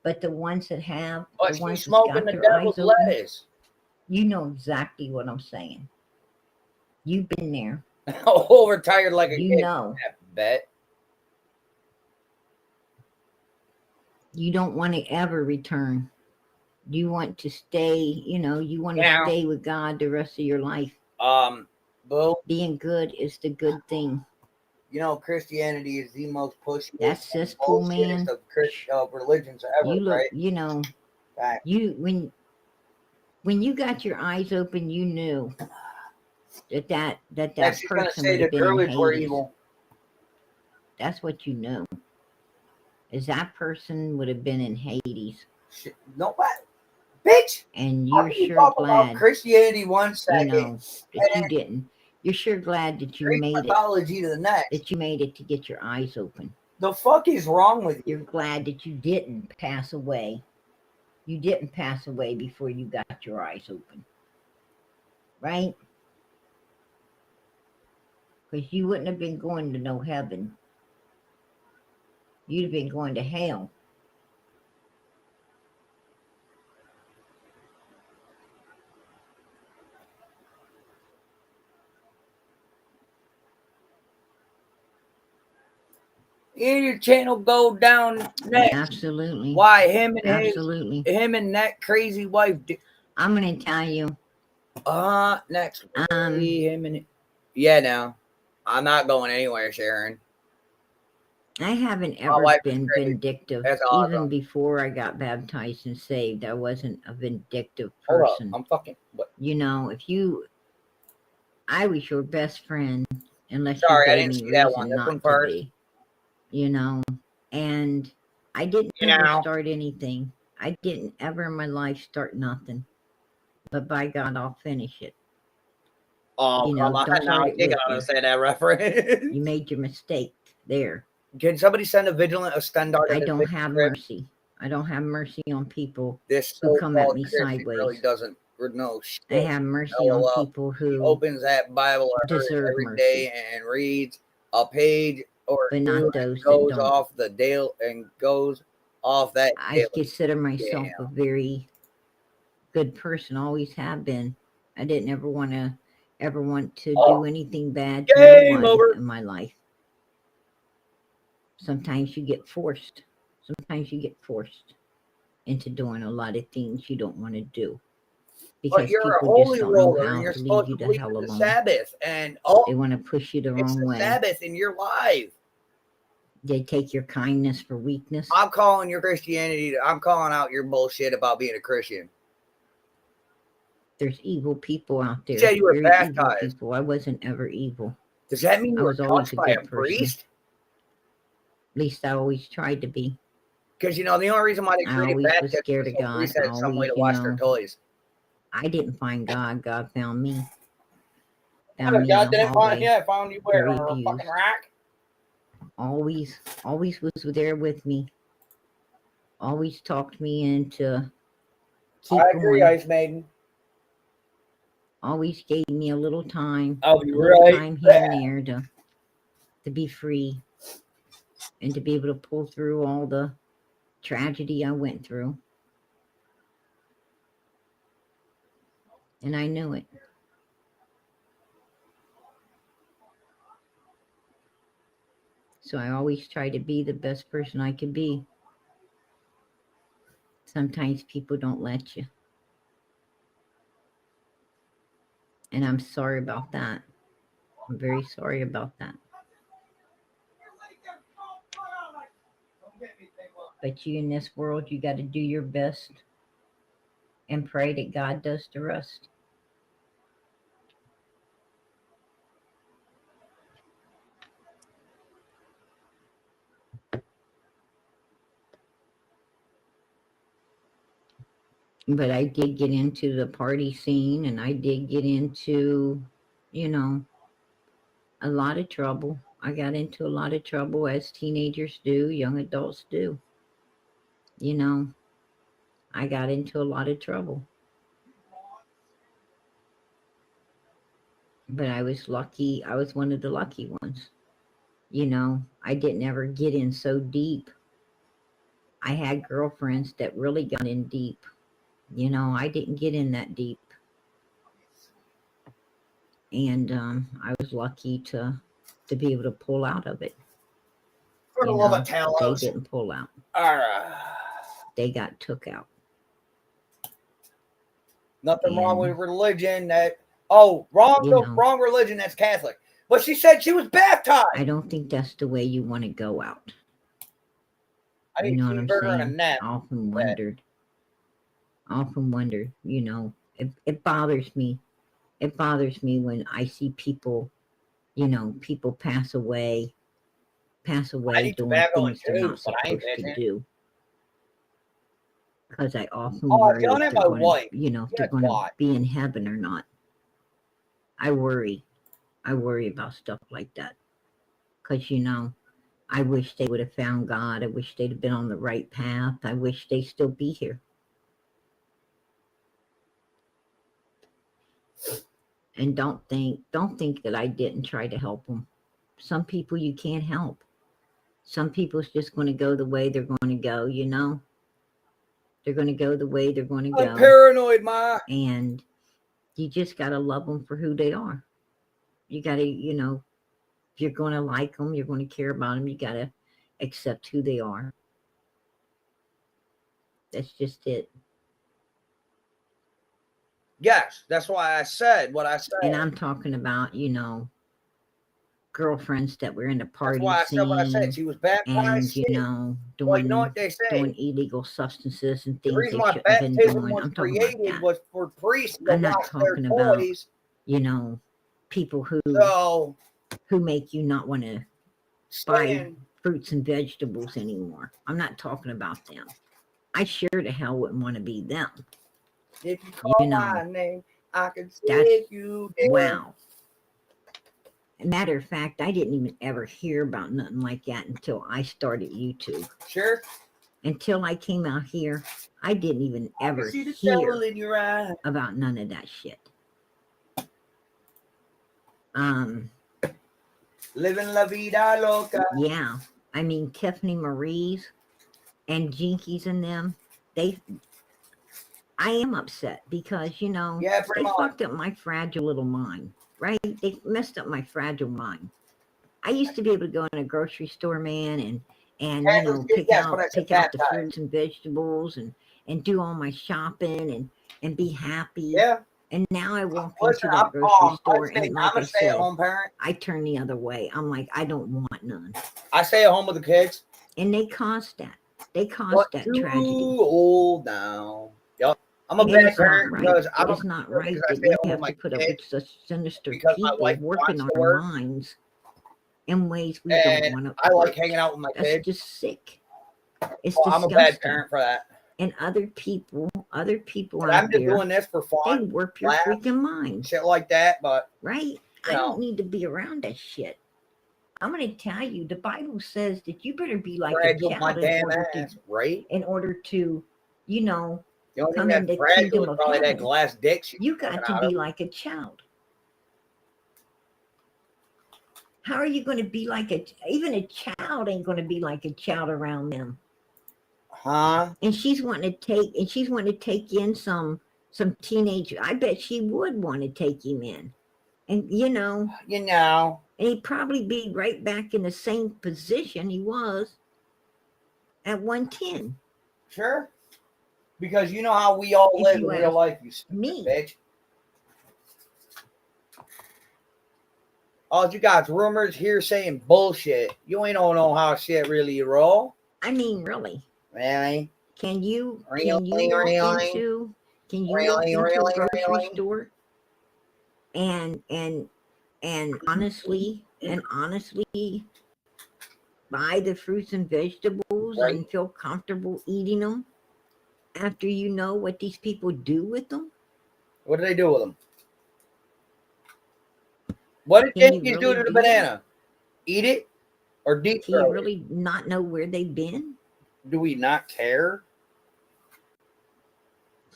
But the ones that have, But the she's ones that's smoking got the their devil's eyes open, lettuce. you know exactly what I'm saying. You've been there. Oh, retired like a You kid. know. I bet. You don't want to ever return. You want to stay, you know, you want to Yeah. stay with God the rest of your life. Boo. Being good is the good thing. You know, Christianity is the most pushy, That cesspool, man. of religions ever, You look, right? you know, Right. you when you got your eyes open, you knew that Next, she's gonna person say would the have been in druids were Hades. evil. That's what you knew. Is that person would have been in Hades. Nobody, bitch. And How you're can you sure talk about glad, Christianity one you second know, that you and didn't. You're sure glad that you Greek made it. mythology to the next? That you made it to get your eyes open. The fuck is wrong with you? You're glad that you didn't pass away. You didn't pass away before you got your eyes open. Right? Because you wouldn't have been going to no heaven. You'd have been going to hell. And your channel go down next. Absolutely. Why him and Absolutely. him and that crazy wife? I'm going to tell you. Next. Him and yeah. Now, I'm not going anywhere, Sharon. I haven't My ever wife is been crazy. vindictive. That's Even awesome. before I got baptized and saved, I wasn't a vindictive Hold up, person. I'm fucking. What? You know, I was your best friend unless Sorry, you I gave didn't me see that one. reason This not one to first. be. You know, and I didn't You ever know. start anything. I didn't ever in my life start nothing. But by God, I'll finish it. Oh, You come know, on don't now. start it You with gotta me. say that reference. You made your mistake there. Can somebody send a vigilant standard? I don't have mercy. I don't have mercy on people This who come at so-called me Christian really sideways. doesn't know shit. I have mercy on people He who opens that Bible deserve every mercy, day and reads a page or but two not and those that goes don't. off the dale and goes off that I daily. consider myself Yeah. a very good person, always have been. I didn't ever want to do anything bad to no Game one over. in my life. Sometimes you get forced. Sometimes you get forced into doing a lot of things you don't want to do. Because But you're a people just holy don't know roller and how you're to leave supposed you to to believe hell in the alone. Sabbath. And They want to push you the it's wrong the way. Sabbath in your life. They take your kindness for weakness. I'm calling your Christianity. I'm calling out your bullshit about being a Christian. There's evil people out there. You said you were Very evil baptized. people. I wasn't ever evil. Does that mean I you were was always touched a by a good person. priest? At least I always tried to be. Because, the only reason why they I created always was baptism scared was of so God. priests had some way Always, to watch their toys. I didn't find God. God found me. Found me God in the didn't find hallway. you. I found you where? Very On a abused. fucking rack? Always was there with me. Always talked me into keep I agree, going. Ice Maiden. Always gave me a little time. I'll be A little right time here back. and there to be free. And to be able to pull through all the tragedy I went through. And I knew it. So I always try to be the best person I can be. Sometimes people don't let you. And I'm sorry about that. I'm very sorry about that. But you in this world, you got to do your best and pray that God does the rest. But I did get into the party scene and I did get into, a lot of trouble. I got into a lot of trouble as teenagers do, young adults do. I got into a lot of trouble. But I was lucky. I was one of the lucky ones. I didn't ever get in so deep. I had girlfriends that really got in deep. I didn't get in that deep. And I was lucky to be able to pull out of it. For the love of They Talos. didn't pull out. They got took out. Nothing wrong And, with religion. Wrong religion. That's Catholic. But she said she was baptized. I don't think that's the way you want to go out. I You need know a what I'm cheeseburger and a saying? nap. I often wondered, it bothers me. It bothers me when I see people, people pass away I need doing tobacco and things they're not juice, but I ain't supposed to bitching. do. Because I often Oh, worry yelling if at they're my going wife. to, if Yeah, they're going to why? be in heaven or not. I worry. I worry about stuff like that. Because, I wish they would have found God. I wish they'd have been on the right path. I wish they'd still be here. And don't think that I didn't try to help them. Some people you can't help. Some people's just going to go the way they're going to go, you know? They're going to go the way they're going to go. I'm paranoid, Ma. And you just got to love them for who they are. You got to, you know, if you're going to like them, you're going to care about them, you got to accept who they are. That's just it. Yes, that's why I said what I said. And I'm talking about, you know, girlfriends that were in the party That's why I said what I said. She was baptized. and, you know, well, you doing, know what they say. doing illegal substances and The things reason they why shouldn't have been baptism doing. was I'm talking about created that. was for priests to I'm not wash their talking about, toys. you know, people who So make you not want to buy fruits and vegetables anymore. I'm not talking about them. I sure the hell wouldn't want to be them. if you call my name, I can take you there. Wow. Matter of fact, I didn't even ever hear about nothing like that until I started YouTube. Sure. Until I came out here, I didn't even ever see the hear devil in your eye. about none of that shit. Living la vida loca. Yeah. I mean, Tiffany Marie's and Jinkies and them, I am upset because, you know, Yeah, they pretty much. fucked up my fragile little mind, right? They messed up my fragile mind. I used to be able to go in a grocery store, man, and you know, pick out the fruits and vegetables and do all my shopping and be happy. Yeah. And now I walk Listen, into that grocery store and like I'm a stay-at-home parent. I turn the other way. I'm like, I don't want none. I stay at home with the kids. And they caused that. They caused that tragedy. Too old now. Yep. I'm a bad parent because it's not right that we have to put up with such sinister people working on our minds in ways we don't want to. I like hanging out with my kids. That's just sick. It's disgusting. I'm a bad parent for that. And other people but out I'm just there, doing this for fun. they warp your freaking mind. Shit like that, but right? I don't need to be around that shit. I'm going to tell you, the Bible says that you better be like a child in order to, you know, come in the kingdom of heaven. That glass dick you got to be like a child. How are you going to be like even a child ain't going to be like a child around them? Huh? And she's wanting to take in some teenager. I bet she would want to take him in. And you know. And he'd probably be right back in the same position he was at 110. Sure. Because you know how we all live in real life, you stupid bitch. All you got is rumors, hearsay, and bullshit. You ain't don't know how shit really roll. I mean, really. Really? Can you walk into a grocery store and honestly buy the fruits and vegetables and feel comfortable eating them after you know what these people do with them? What do they do with them? What did you do to the banana? Eat it or deep throw it? Do you really not know where they've been? Do we not care?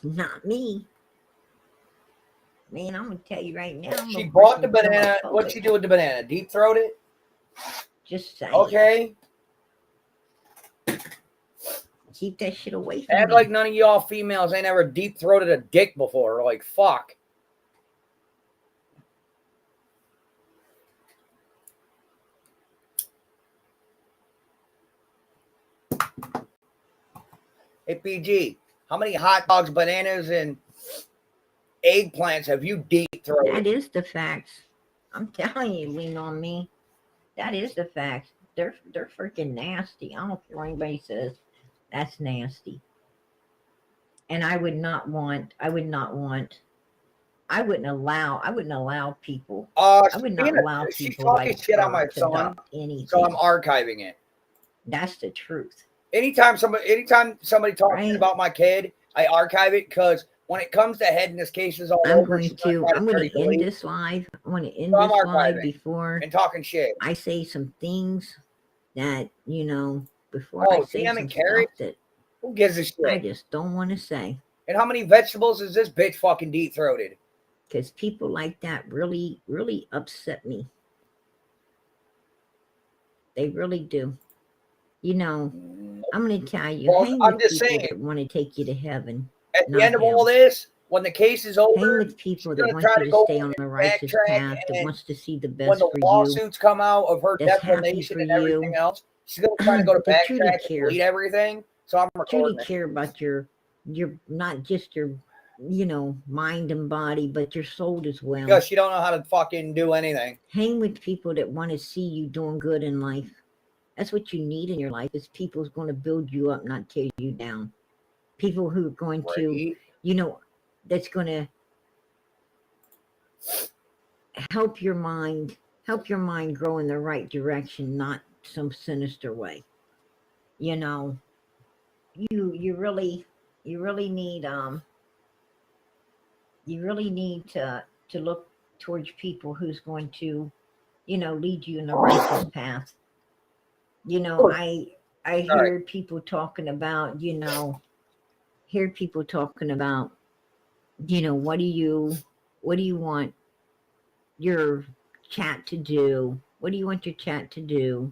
Not me. Man, I'm going to tell you right now. She bought the banana. What'd she do with the banana? Deep throat it? Just saying. Okay. Keep that shit away from Act me. like none of y'all females ain't ever deep throated a dick before. Like, fuck. Hey, PG, how many hot dogs, bananas, and eggplants have you deep throated? That is the facts. I'm telling you, lean on me. That is the facts. They're freaking nasty. I don't care what anybody says. That's nasty. And I wouldn't allow people. I would not allow people like shit on my son, so I'm archiving it. That's the truth. Anytime somebody talks about my kid, I archive it because when it comes to heading this cases all I'm over, going to end this live. I want to end this live before and talking shit. I say some things that, you know, before I Oh, say damn some and carrots? stuff that Who gives a shit? I just don't want to say. And how many vegetables is this bitch fucking deep throated? Because people like that really, really upset me. They really do. You know, I'm going to tell you, Well, hang I'm with just people saying, that want to take you to heaven, at the not end of all hell. this, when the case is Hang over, with people she's that gonna want try you to to go stay in on and the righteous backtrack, path, that and wants to see the when best the for you, lawsuits come out of her that's happy defamation for and everything you, else, she's gonna try to go to that truly backtrack and care, delete everything. So I'm truly recording it. care about your not just your, you know, mind and body, but your soul as well. Because she don't know how to fucking do anything. Hang with people that want to see you doing good in life. That's what you need in your life, is people who's going to build you up, not tear you down. People who are going to, Right? you know, that's going to help your mind grow in the right direction, not some sinister way. You know, you really need to look towards people who's going to, you know, lead you in the righteous path. You know, I hear people talking about, you know, what do you want your chat to do? What do you want your chat to do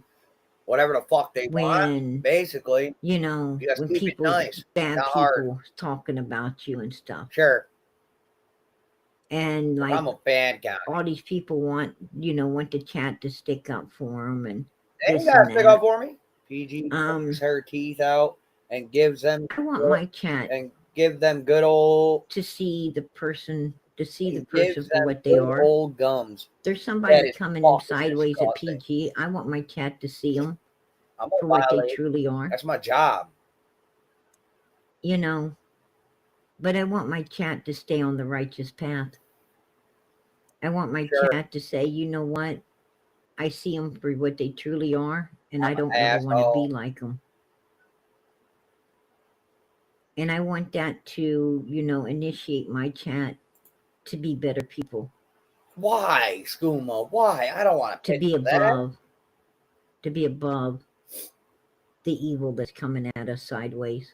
Whatever the fuck they want, when, basically. you know, You just when keep it people, nice, bad not hard. people talking about you and stuff? Sure. And like I'm a bad guy. all these people want the chat to stick up for them and They this ain't gotta and stick up that. for me. PG takes her teeth out and gives them I want my chat and give them good old to see the person gives for them what they good are. old gums. There's That somebody is coming in fucking sideways at disgusting. PG. I want my chat to see them I'm for gonna what they violate. truly are, That's my job. you know. But I want my chat to stay on the righteous path. I want my Sure. chat to say, you know what? I see them for what they truly are, and I I'm don't an ever want to asshole. be like them. And I want that to, you know, initiate my chat to be better people, Why, Skooma? Why? I don't want to to be pitch that. above the evil that's coming at us sideways.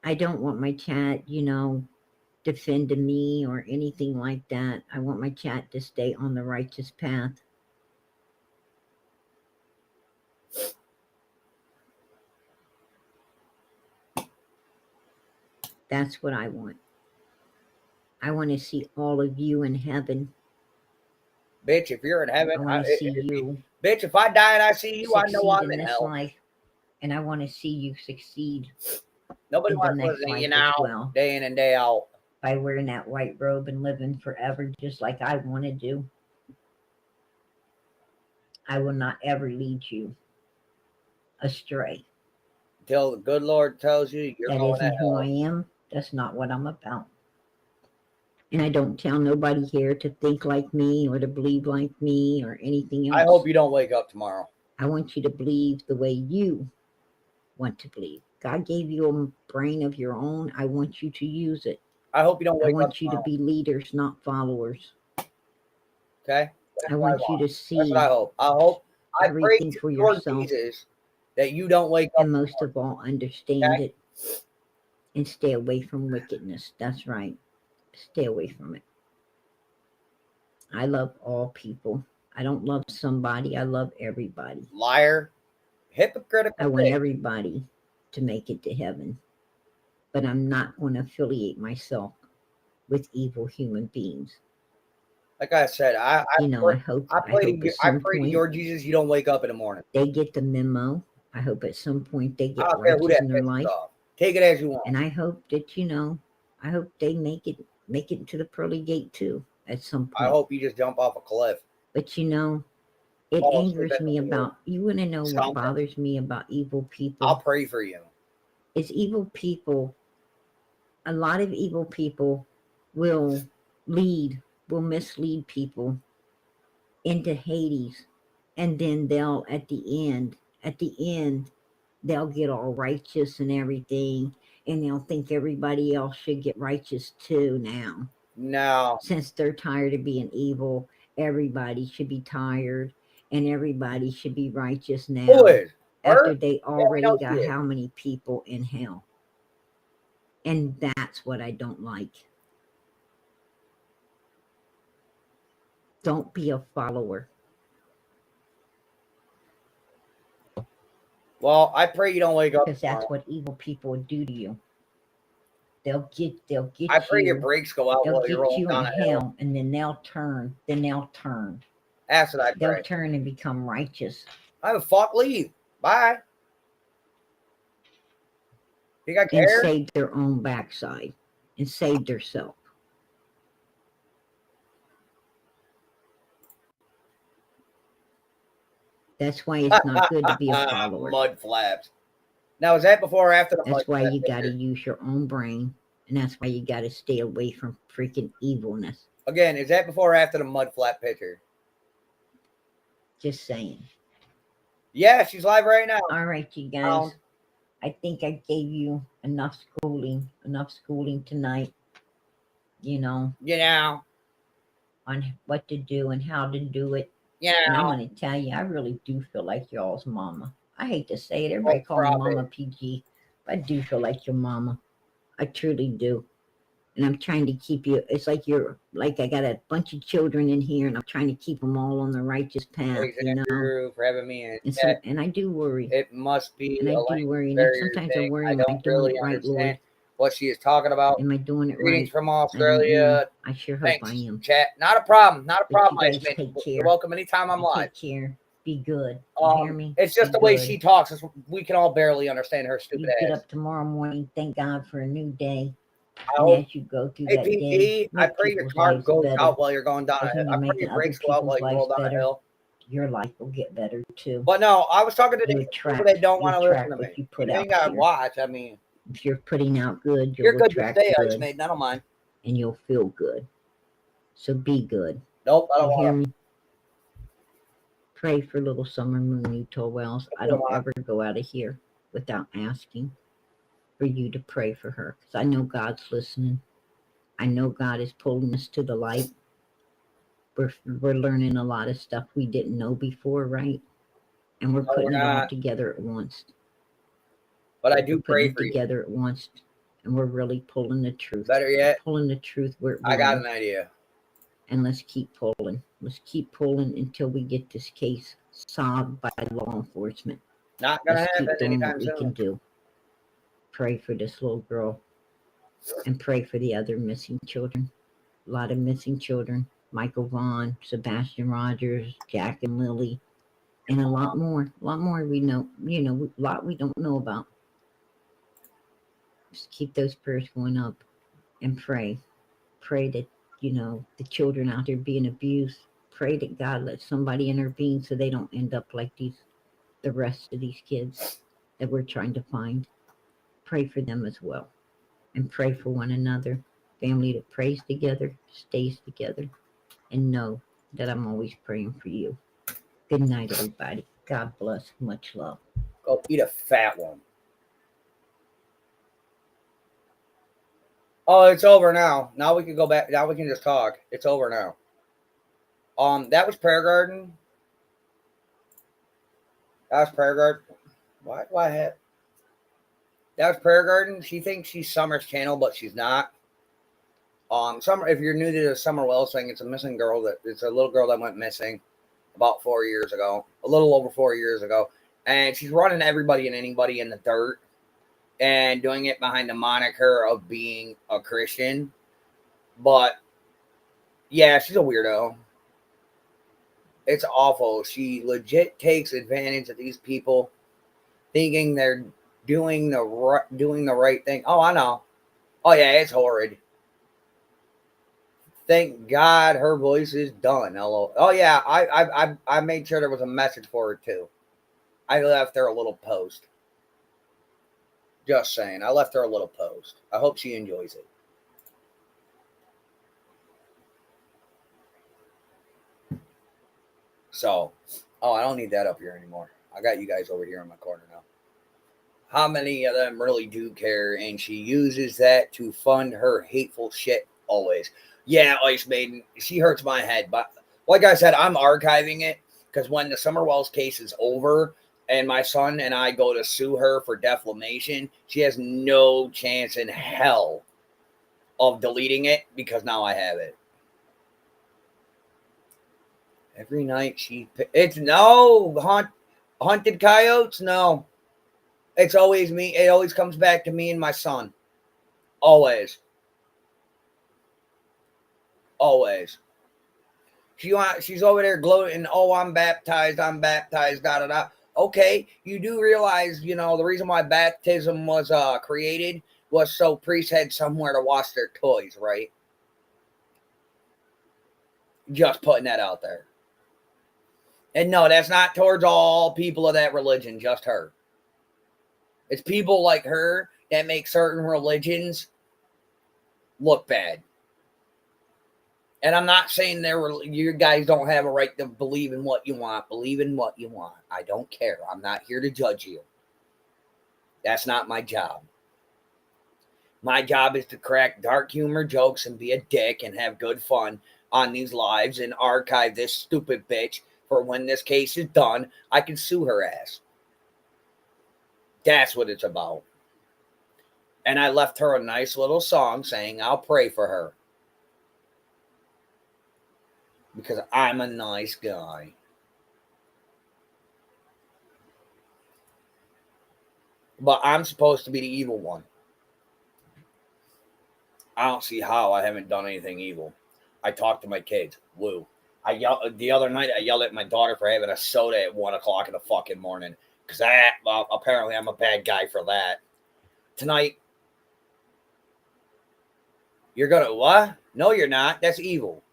I don't want my chat, you know, defending me or anything like that. I want my chat to stay on the righteous path. That's what I want. I want to see all of you in heaven. Bitch, if you're in I heaven, want to see you bitch, if I die and I see you, I know succeed I'm in in this hell. life, and I want to see you succeed Nobody in the wants to next listen to you life as now, well, day in and day out. by wearing that white robe and living forever just like I want to do. I will not ever lead you astray. Until the good Lord tells you you're That going to isn't who I hell. am. That's not what I'm about. And I don't tell nobody here to think like me or to believe like me or anything else. I hope you don't wake up tomorrow. I want you to believe the way you want to believe. God gave you a brain of your own. I want you to use it. I hope you don't I wake up want you to tomorrow. be leaders, not followers. Okay? I want you to That's see what I hope. I pray everything to for the Lord yourself, Jesus that you don't wake up and most tomorrow. of all, understand Okay? it and stay away from wickedness. That's right. Stay away from it. I love all people. I don't love somebody. I love everybody. Liar. Hypocritical. I want bitch. everybody to make it to heaven. But I'm not going to affiliate myself with evil human beings. Like I said, I hope pray at to some your point Jesus you don't wake up in the morning. they get the memo. I hope at some point they I get don't care who righteous that in their pisses life. off. Take it as you want. And I hope that, I hope they make it to the pearly gate too at some I point. hope you just jump off a cliff. But it Fall asleep angers at the me wheel. about, you want to know what Something. bothers me about evil people? I'll pray for you. Is evil people, a lot of evil people will mislead people into Hades, and then they'll at the end they'll get all righteous and everything, and they'll think everybody else should get righteous too now. No. Since they're tired of being evil, everybody should be tired, And everybody should be righteous now. Who is? After Her? they we already know got she is. how many people in hell. And that's what I don't like. Don't be a follower. Well, I pray you don't wake up Because that's tomorrow. what evil people would do to you. They'll get I pray your you. brakes go out They'll while you're get rolling you down in a hill. hell, and then they'll turn. That's what I They'll pray. turn and become righteous. I would fuck leave. Bye. You got And care? save their own backside. And save themselves. That's why it's not good to be a follower. Mud flaps. Now, is that before or after the mud That's why flap you got to picture? use your own brain. And that's why you got to stay away from freaking evilness. Again, is that before or after the mud flap picture? Just saying. Yeah, she's live right now. All right, you guys. I think I gave you enough schooling tonight. You know, You know. on what to do and how to do it. You And I'm know. going to tell you, I really do feel like y'all's mama. I hate to say it. Everybody Oh, call me profit. Mama PG. But I do feel like your mama. I truly do. And I'm trying to keep you. It's like I got a bunch of children in here, and I'm trying to keep them all on the righteous path. Thanks, You know. Andrew, for having me in. And I do worry. It must be And I a do language worry. And barrier sometimes I thing. worry, I am I don't doing really it right, understand Lord? what she is talking about. Am I doing it Greetings right? from I don't know. Australia. I sure hope Thanks, I am. chat. Not a problem. Not a But problem, you Ice guys Man. take care. You're welcome anytime I'm You live. take care. Be good. You hear me? It's just Be the way good. she talks. We can all barely understand her stupid You get ass. up tomorrow morning. Thank God for a new day. I And hope. as you go through Hey, that day, PT, I make pray your people's car lives goes better. out while you're going down a Because hill. when I you're pray making your other brakes go out while people's you roll lives down a better, hill. your life will get better too. But no, I was talking to You the attract- people that don't you want to listen attract to what me. you put You out ain't got to there. watch. I mean, If you're putting out good, you're you'll good to attract stay, Ice good, Maiden. I don't mind. and you'll feel good. So be good. Nope, I don't You hear want to. me? Pray for little Summer Moon, Utah Wells. I don't ever go out of here without asking for you to pray for her, because I know God's listening. I know God is pulling us to the light. We're learning a lot of stuff we didn't know before, right? And we're No, putting we're it all not. together at once. But I We're do putting pray it for you. together at once, and we're really pulling the truth. Better yet, Pulling the truth where it I got belongs. an idea. And let's keep pulling. Let's keep pulling until we get this case solved by law enforcement. Not going to Let's keep happen doing anytime what we can soon. do. Pray for this little girl, and pray for the other missing children. A lot of missing children. Michael Vaughn, Sebastian Rogers, Jack and Lily, and a lot more. A lot more we know. A lot we don't know about. Just keep those prayers going up, and pray. Pray that the children out there being abused. Pray that God lets somebody intervene so they don't end up like the rest of these kids that we're trying to find. Pray for them as well, and pray for one another. Family that prays together stays together, and know that I'm always praying for you. Good night, everybody. God bless. Much love. Go eat a fat one. Oh, it's over now. Now we can go back. Now we can just talk. It's over now. That was Prayer Garden. That was Prayer Garden. Why have? That was Prayer Garden. She thinks she's Summer's channel, but she's not. Summer. If you're new to the Summer Wells thing, it's a missing girl. It's a little girl that went missing about 4 years ago, a little over 4 years ago, and she's running everybody and anybody in the dirt, and doing it behind the moniker of being a Christian. But yeah, she's a weirdo. It's awful. She legit takes advantage of these people, thinking they're doing the right thing. Oh, I know. Oh yeah, it's horrid. Thank God her voice is done. Hello. Oh yeah, I made sure there was a message for her too. I left her a little post. Just saying, I left her a little post. I hope she enjoys it. So, I don't need that up here anymore. I got you guys over here in my corner now. How many of them really do care? And she uses that to fund her hateful shit always. Yeah, Ice Maiden, she hurts my head. But like I said, I'm archiving it. Because when the Summer Wells case is over and my son and I go to sue her for defamation, she has no chance in hell of deleting it because now I have it. Every night it's no haunted coyotes. No, it's always me. It always comes back to me and my son. Always. Always. She's over there gloating. Oh, I'm baptized. Da da da. Okay, you do realize, the reason why baptism was created was so priests had somewhere to wash their toys, right? Just putting that out there. And no, that's not towards all people of that religion, just her. It's people like her that make certain religions look bad. And I'm not saying you guys don't have a right to believe in what you want. Believe in what you want. I don't care. I'm not here to judge you. That's not my job. My job is to crack dark humor jokes and be a dick and have good fun on these lives and archive this stupid bitch for when this case is done, I can sue her ass. That's what it's about. And I left her a nice little song saying I'll pray for her. Because I'm a nice guy. But I'm supposed to be the evil one. I don't see how I haven't done anything evil. I talk to my kids. Woo. The other night, I yelled at my daughter for having a soda at 1 o'clock in the fucking morning. Because apparently I'm a bad guy for that. Tonight, you're going to, what? No, you're not. That's evil.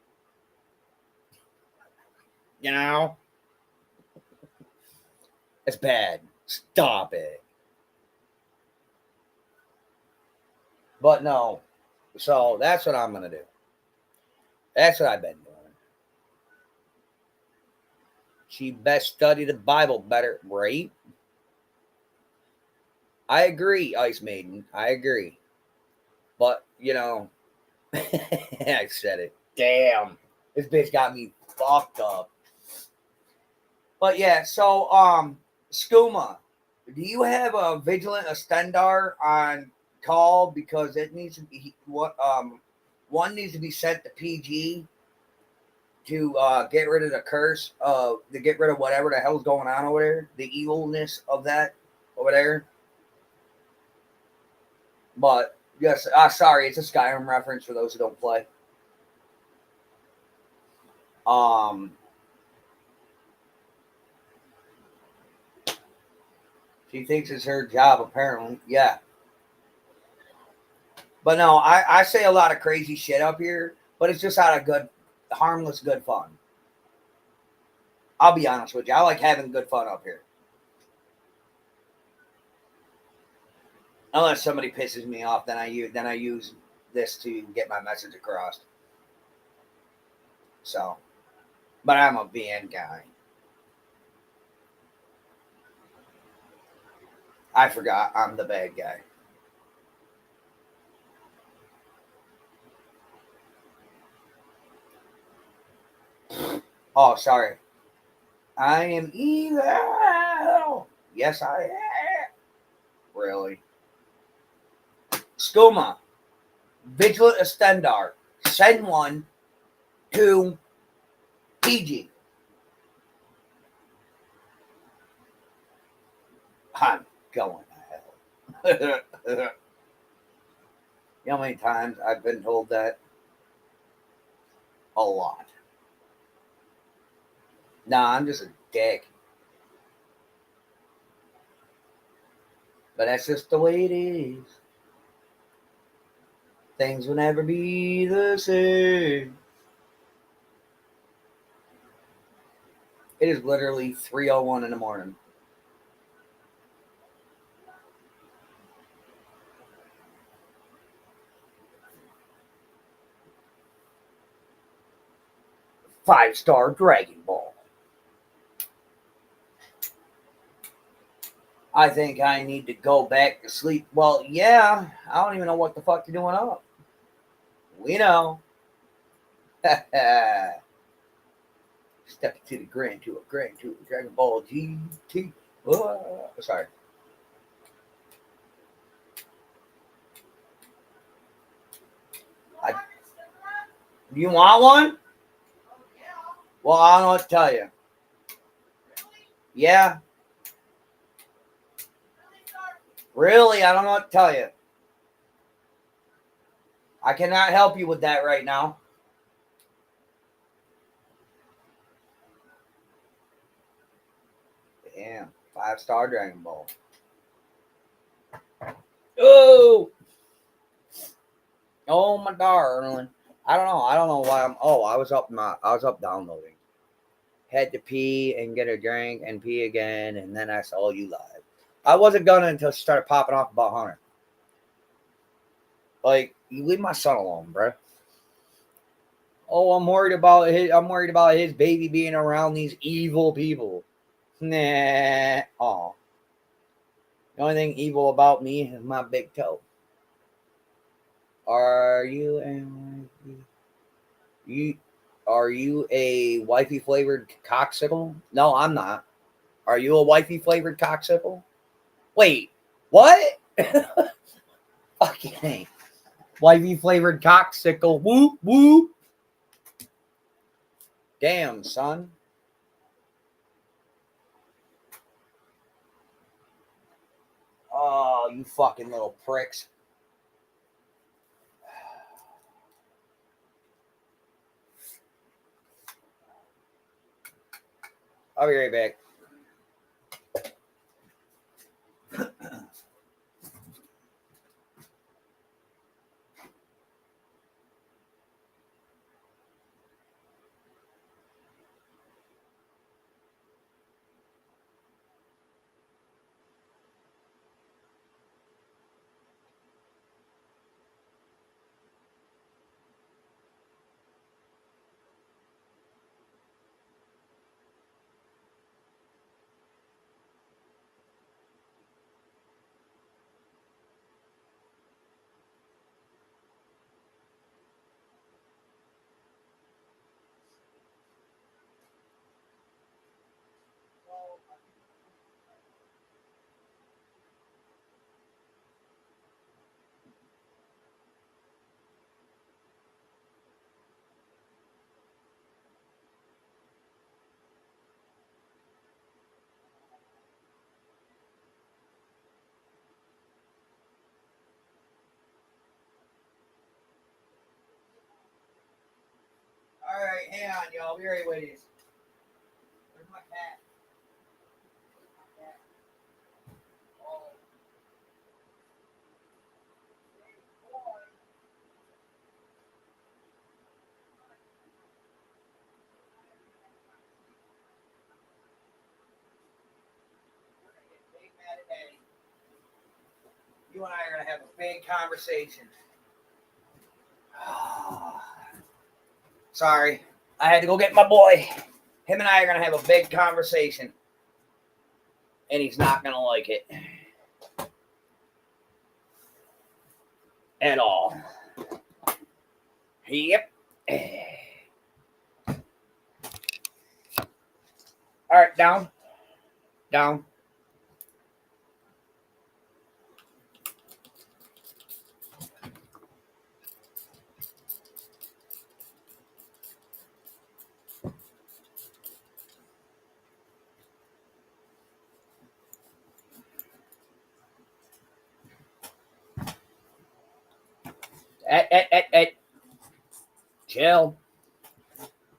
It's bad. Stop it. But no. So that's what I'm going to do. That's what I've been doing. She best study the Bible better, right? I agree, Ice Maiden. I agree. But, I said it. Damn. This bitch got me fucked up. But yeah, so, Skooma, do you have a vigilant Estendar on call? Because it needs to be, one needs to be sent to PG to get rid of the curse, to get rid of whatever the hell's going on over there, the evilness of that over there. But yes, sorry, it's a Skyrim reference for those who don't play. She thinks it's her job, apparently. Yeah. But no, I say a lot of crazy shit up here, but it's just out of good, harmless, good fun. I'll be honest with you. I like having good fun up here. Unless somebody pisses me off, then I use this to get my message across. So, but I'm a BN guy. I forgot I'm the bad guy. Oh, sorry. I am evil. Yes, I am. Really? Skooma, Vigilant Estendar, send one to PG. I'm going to hell. You know how many times I've been told that? A lot. Nah, I'm just a dick. But that's just the way it is. Things will never be the same. It is literally 3:01 in the morning. Five-star Dragon Ball. I think I need to go back to sleep. Well, yeah, I don't even know what the fuck you're doing up. We know. Step to the Grand Tour, Dragon Ball GT. Oh, sorry. Do you want one? Well, I don't know what to tell you. Yeah. Really, I don't know what to tell you. I cannot help you with that right now. Damn, 5-star Dragon Ball. Oh, my darling. I don't know why I'm. Oh, I was up downloading. Had to pee and get a drink and pee again, and then I saw you live. I wasn't gonna until she started popping off about Hunter. Like, you leave my son alone, bro. Oh, I'm worried about his baby being around these evil people. Nah. Oh. The only thing evil about me is my big toe. Are you a wifey flavored coxicle? No, I'm not. Are you a wifey flavored coxicle? Wait, what? Fucking wifey flavored coxicle. Whoop whoop. Damn, son. Oh, you fucking little pricks. I'll be right back. All right, hang on, y'all. Be right with you. Where's my cat? Oh. You and I are gonna have a big conversation. Sorry, I had to go get my boy. Him and I are gonna have a big conversation, and he's not gonna like it at all. Yep. All right, down. Chill.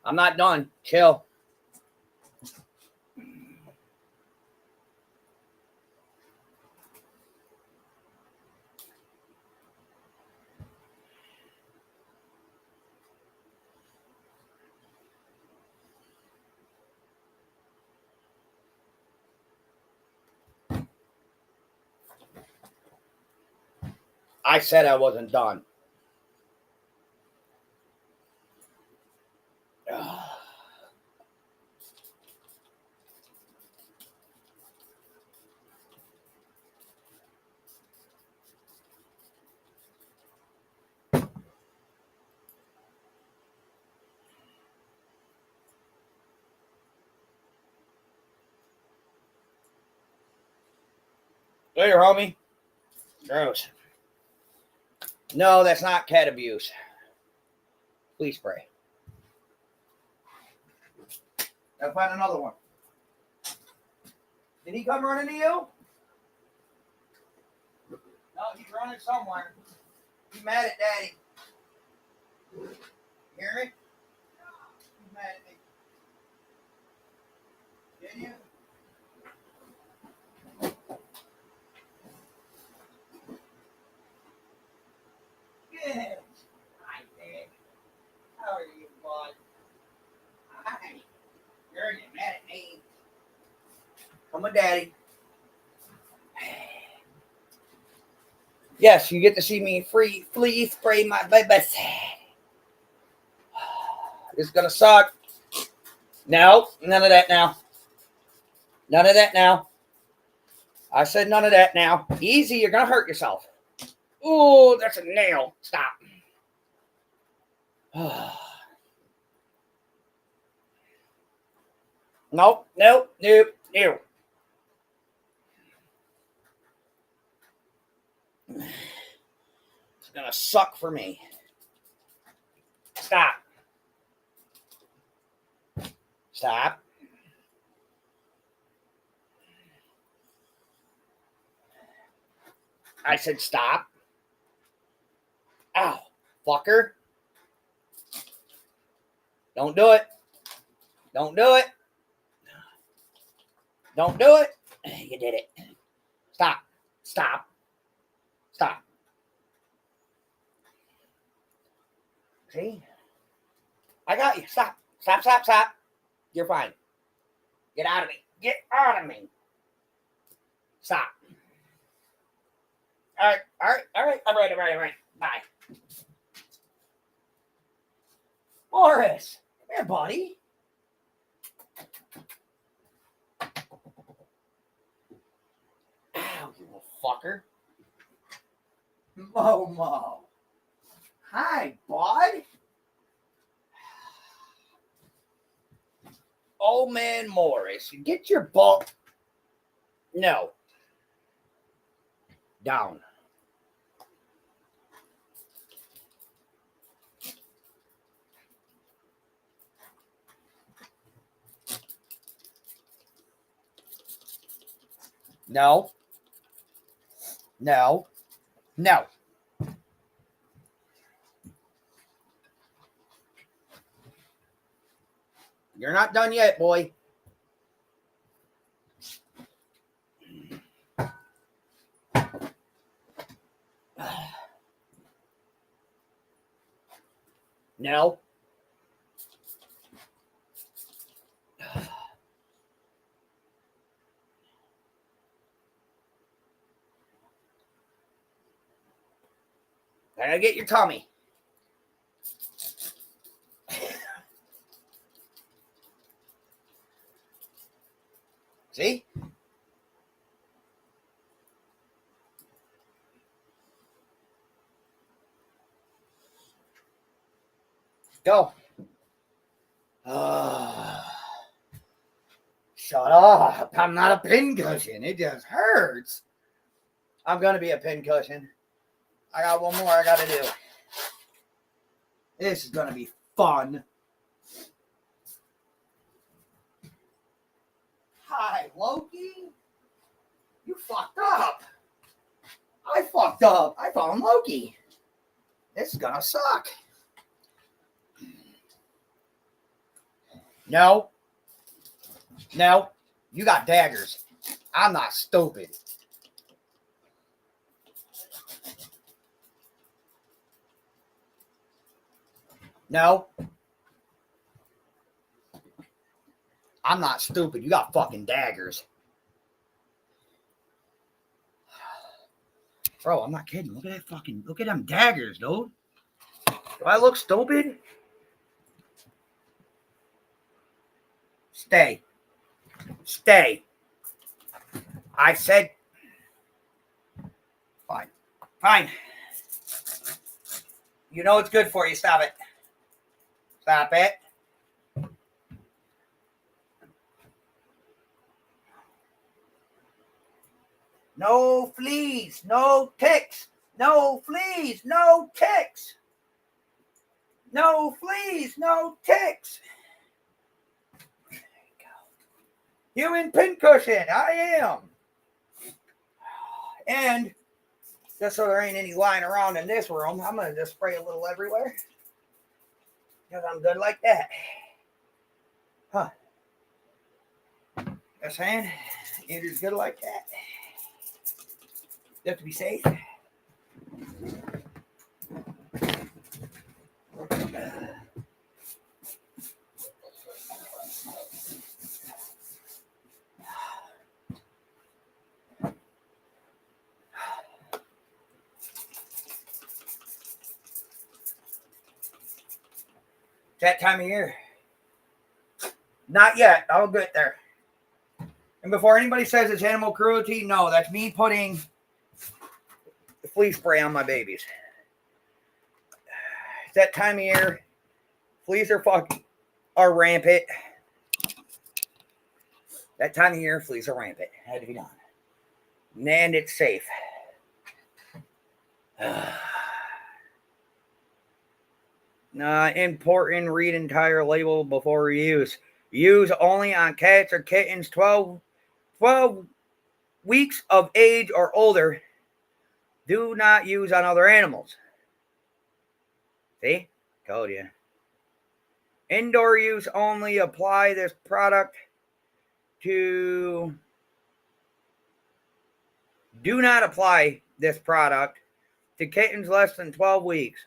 I'm not done. Chill. I said I wasn't done. Later, homie. Gross. No, that's not cat abuse. Please spray. Gotta find another one. Did he come running to you? No, he's running somewhere. He's mad at Daddy. You hear me? He's mad at me. Did you? Good. Hi, Dad. How are you, bud? Hi. You're getting mad at me. Come with Daddy. Yes, you get to see me flea spray my baby. It's gonna suck. No, none of that now. None of that now. I said none of that now. Easy, you're gonna hurt yourself. Ooh, that's a nail. Stop. Nope, nope, nope, nope. It's gonna suck for me. Stop. Stop. I said stop. Ow, fucker. Don't do it. Don't do it. Don't do it. You did it. Stop. Stop. Stop. See? I got you. Stop. Stop, stop, stop. You're fine. Get out of me. Get out of me. Stop. All right. All right. All right. All right. All right. All right. Bye. Morris. Come here, buddy. Ow, you little fucker. Momo. Hi, bud. Old man Morris, get your ball. No. Down. No. No. No. You're not done yet, boy. No. I gotta get your tummy. See? Go. Shut up. I'm not a pincushion. It just hurts. I'm going to be a pincushion. I got one more I got to do. This is going to be fun. Hi, Loki. You fucked up. I fucked up. I found Loki. This is going to suck. No. No. You got daggers. I'm not stupid. No. I'm not stupid. You got fucking daggers. Bro, I'm not kidding. Look at them daggers, dude. Do I look stupid? Stay. Stay. I said. Fine. Fine. You know it's good for you. Stop it. Stop it. No fleas, no ticks, no fleas, no ticks. No fleas, no ticks. There you go. Human pincushion, I am. And just so there ain't any lying around in this room, I'm going to just spray a little everywhere. Because I'm good like that. Huh. Just saying, Andrew's good like that. You have to be safe. That time of year. Not yet. I'll get there. And before anybody says it's animal cruelty, no, that's me putting the flea spray on my babies. It's that time of year. Fleas are rampant. That time of year, fleas are rampant. It had to be done. And it's safe. Important, read entire label before use. Use only on cats or kittens 12 weeks of age or older. Do not use on other animals. See? Told you. Indoor use only. Apply this product to... Do not apply this product to kittens less than 12 weeks.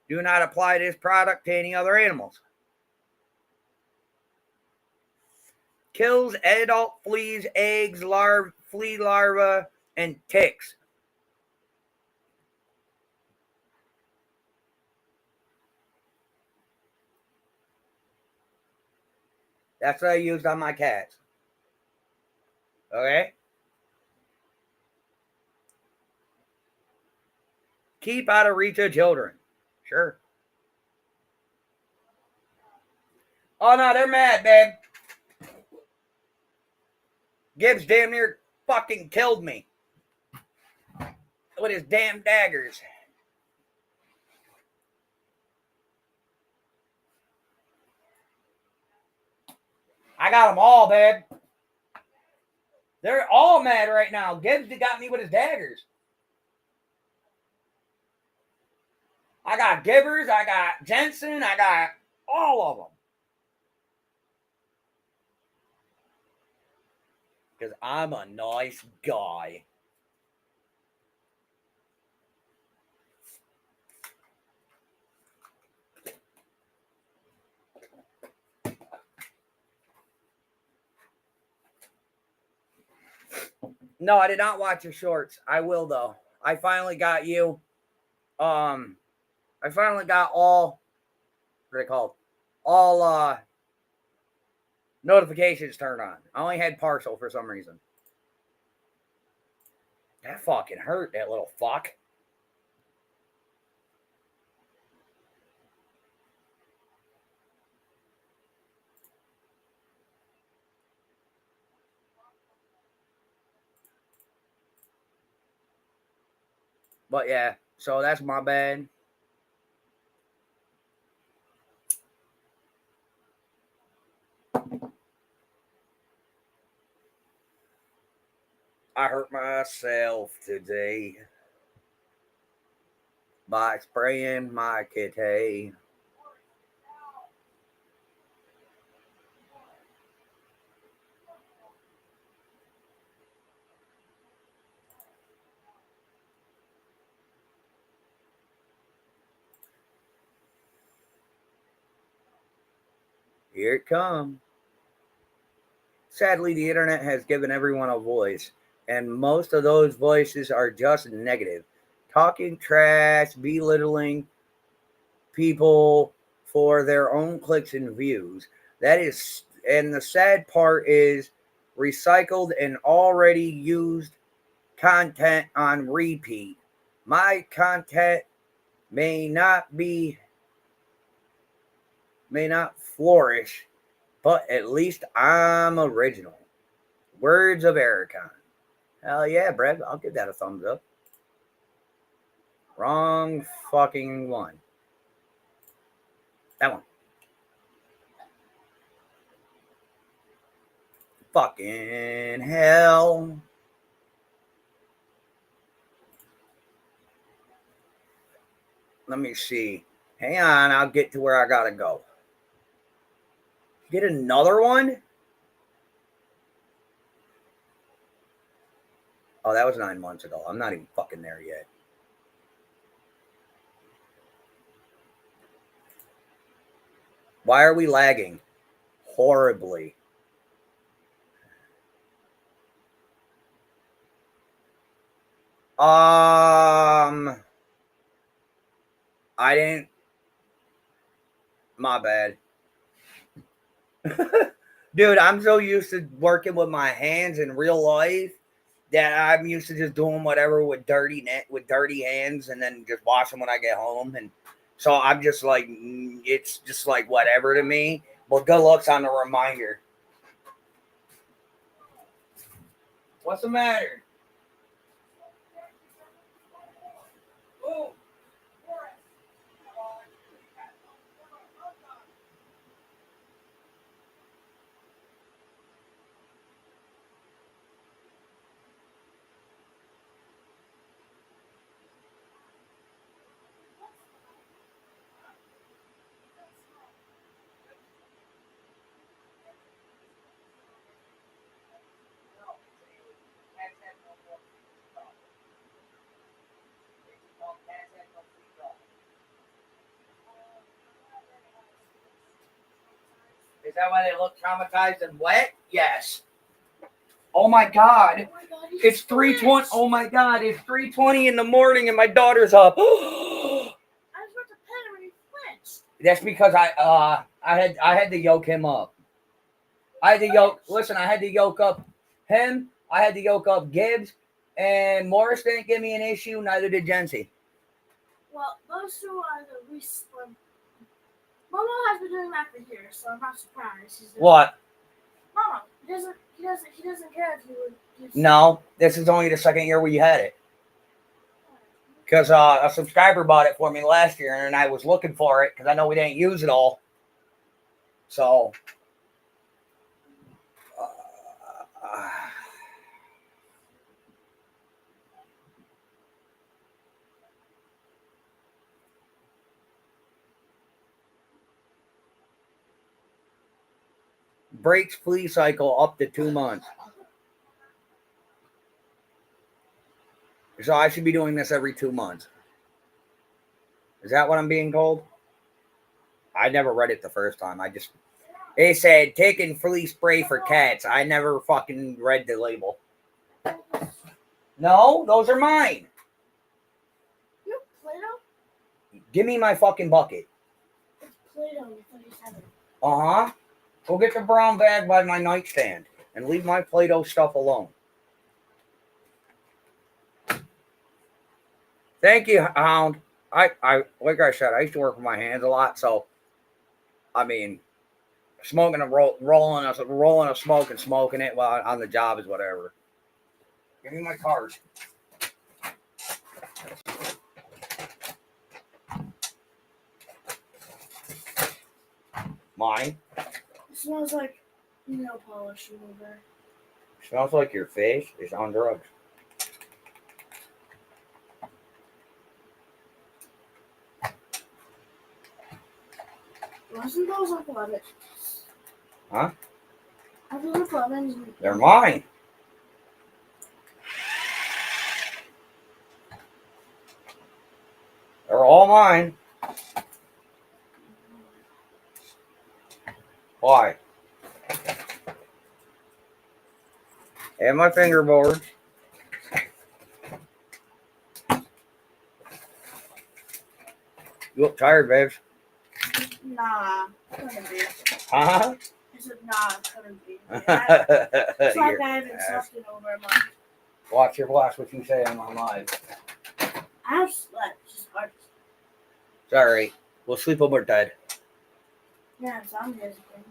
Do not apply this product to any other animals. Kills adult fleas, eggs, flea larvae, and ticks. That's what I used on my cats. Okay? Keep out of reach of children. Sure. Oh, no, they're mad, babe. Gibbs damn near fucking killed me with his damn daggers. I got them all, babe. They're all mad right now. Gibbs got me with his daggers. I got Gibbers, I got Jensen, I got all of them. Because I'm a nice guy. No, I did not watch your shorts. I will, though. I finally got you. I finally got all, what are they called? All notifications turned on. I only had partial for some reason. That fucking hurt, that little fuck. But yeah, so that's my bad. I hurt myself today by spraying my kitty. Here it comes. Sadly, the internet has given everyone a voice, and most of those voices are just negative. Talking trash, belittling people for their own clicks and views. That is, and the sad part is recycled and already used content on repeat. My content may not flourish, but at least I'm original. Words of Ericon. Hell yeah, Brad. I'll give that a thumbs up. Wrong fucking one. That one. Fucking hell. Let me see. Hang on, I'll get to where I gotta go. Get another one? Oh, that was 9 months ago. I'm not even fucking there yet. Why are we lagging? Horribly. I didn't. My bad. Dude, I'm so used to working with my hands in real life that I'm used to just doing whatever with dirty hands and then just wash them when I get home. And so I'm just like, it's just like whatever to me. But good looks on the reminder. What's the matter? Ooh. Is that why they look traumatized and wet? Yes. Oh my God. It's 3:20. Oh my God. It's 3:20 in the morning and my daughter's up. I was about to pet him and he flinched. That's because I had to yoke him up. I had to yoke up him. I had to yoke up Gibbs, and Morris didn't give me an issue. Neither did Jency. Well, those two are the least. Momo has been doing that for years, so I'm not surprised. What? Momo, he doesn't care if you would. No, this is only the second year we had it. Because a subscriber bought it for me last year, and I was looking for it because I know we didn't use it all. So, breaks flea cycle up to 2 months. So I should be doing this every 2 months. Is that what I'm being told? I never read it the first time. They said taking flea spray for cats. I never fucking read the label. No, those are mine. You Play-Doh? Give me my fucking bucket. It's Play-Doh. You thought you said it. Uh-huh. Go get the brown bag by my nightstand and leave my Play-Doh stuff alone. Thank you, Hound. I like I said, I used to work with my hands a lot, so I mean, smoking a rolling a smoke and smoking it while on the job is whatever. Give me my cards. Mine. It smells like nail polish remover. Smells like your face is on drugs. Wasn't those like lemons? Huh? I feel like lemons. They're mine. They're all mine. Why? And my fingerboards. You look tired, babes. Nah, couldn't be. Huh? I said nah, couldn't be. It's like I haven't slept in over a month. Watch what you say on my live. I have slept, just hard. Sorry. We'll sleep when we're dead. Yeah, zombie is a thing.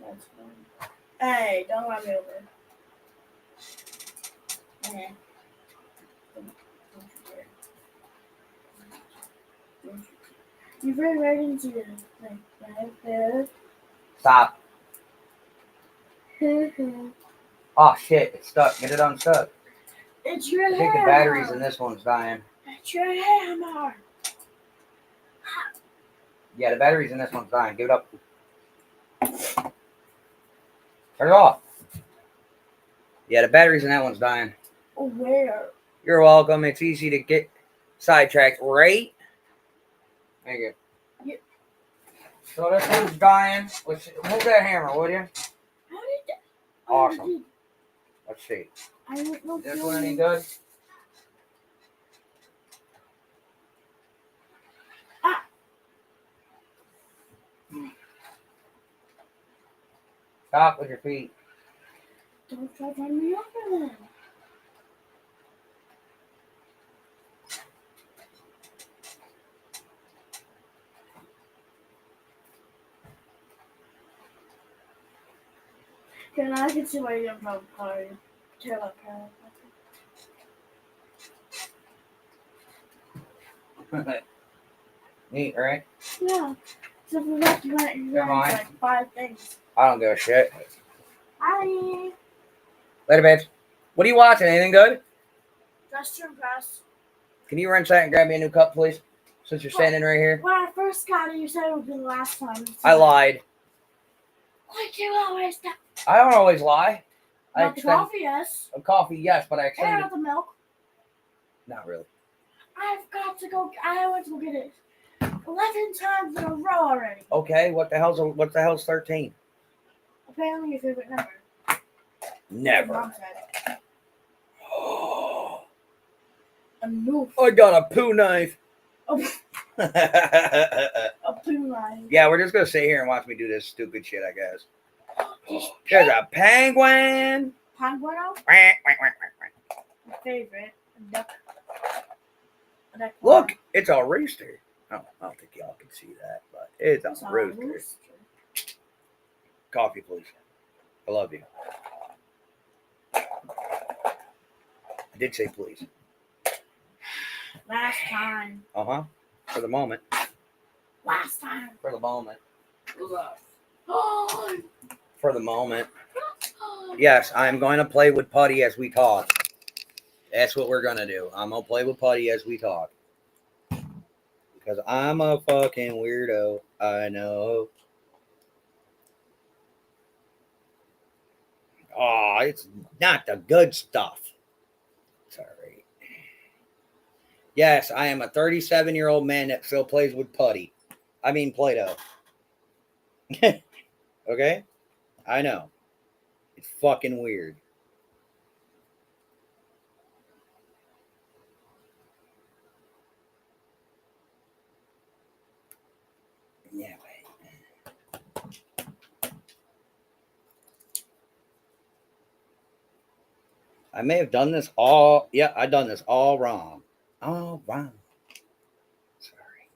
That's fine. Hey, don't run me over. Hey. Don't you dare. Don't you. You've been ready to like that. Stop. It's Oh shit, it's stuck. Get it unstuck. your I think the hammer. batteries in this one's dying. It's your hammer. Yeah, the batteries in this one's dying. Give it up. Turn it off. Yeah, the batteries in that one's dying. Where? You're welcome. It's easy to get sidetracked, right? Thank you. Yeah. So this one's dying. Let's move that hammer, would you? How did that? Awesome. Let's see. I don't know. Is this one any good? Ah. Stop with your feet. Don't try to run me over then. I can see why you're from party. Tell a parent. Neat, right? Yeah. So we have to write mind. like 5 things. I don't give a shit. Hi. Later, babes. What are you watching? Anything good? Just to impress. Can you run inside and grab me a new cup, please? Since you're standing right here. When I first got it, you said it would be the last time. I lied. Like you always do. I don't always lie. I Not the extend coffee, yes. a coffee, yes, but I And extended. not the milk. Not really. I've got to go. I went to go get it 11 times in a row already. Okay, what the hell's 13? Apparently your favorite number. Never. Mom said. A noof. I got a poo knife. Oh, Yeah, a poo line. we're just gonna sit here and watch me do this stupid shit, I guess. There's a penguin. Penguino? Look, My favorite. A duck. A duck. it's a rooster. Oh, I don't think y'all can see that, but it's It's a a rooster. rooster. Coffee, please. I love you. I did say please. Last time. Uh-huh. For the moment. Last time. For the moment. Oh. For the moment. Yes, I'm going to play with Putty as we talk. That's what we're going to do. I'm going to play with Putty as we talk. Because I'm a fucking weirdo. I know. Oh, it's not the good stuff. Sorry. Yes, I am a 37-year-old man that still plays with Putty. I mean Play-Doh. Okay? I know. It's fucking weird. Yeah, wait. I may have done this all. Yeah, I done this all wrong. All wrong. Sorry.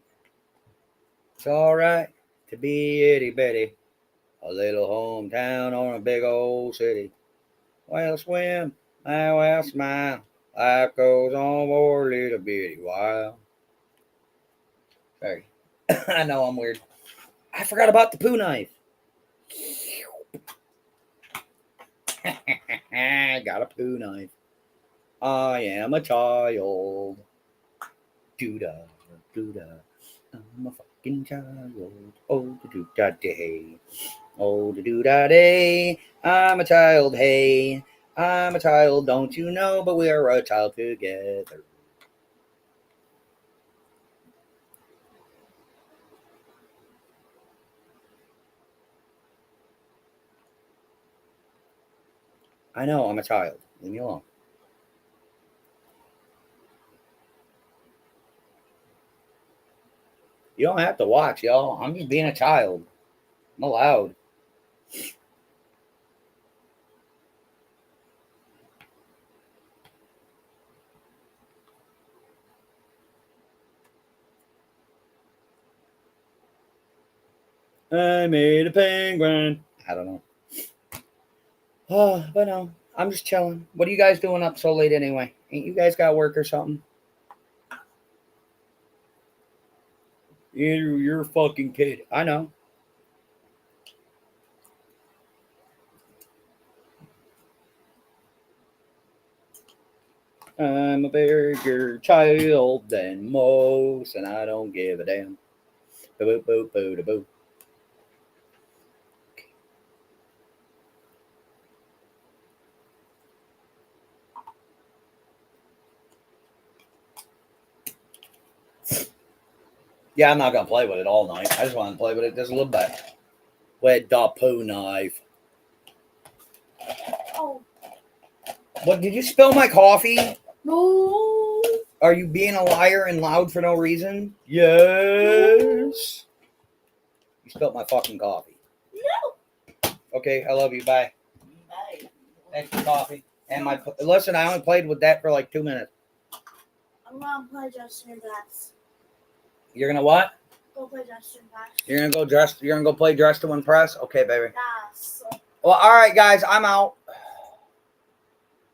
It's all right to be itty bitty. A little hometown on a big old city. Well, swim, I will smile. Life goes on for a little bitty while. Sorry. I know I'm weird. I forgot about the poo knife. I got a poo knife. I am a child. Doo-da, doo-da. I'm a fucking child. Oh, doo-da day. Oh, doo-da day. I'm a child, hey. I'm a child, don't you know? But we're a child together. I know, I'm a child. Leave me alone. You don't have to watch, y'all. I'm just being a child. I'm allowed. I made a penguin. I don't know. Oh, but no, I'm just chilling. What are you guys doing up so late anyway? Ain't you guys got work or something? You're a fucking kid. I know. I'm a bigger child than most, and I don't give a damn. Boo boo boo boo boo. Yeah, I'm not gonna play with it all night. I just want to play with it just a little bit. With the poo knife. Oh What? Did you spill my coffee? no! Are you being a liar and loud for no reason? Yes. You spilled my fucking coffee. No. Okay, I love you. Bye. Bye. Thanks for coffee. And my listen, I only played with that for like 2 minutes. I'm gonna play Justin and Bats. You're gonna what? Go play Justin and Bats. You're gonna go dress. You're gonna go play dress to impress. Okay, baby. Yes. Well, all right, guys. I'm out.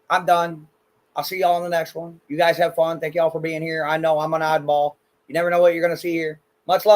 I'm done. I'll see y'all in the next one. You guys have fun. Thank y'all for being here. I know I'm an oddball. You never know what you're gonna see here. Much love.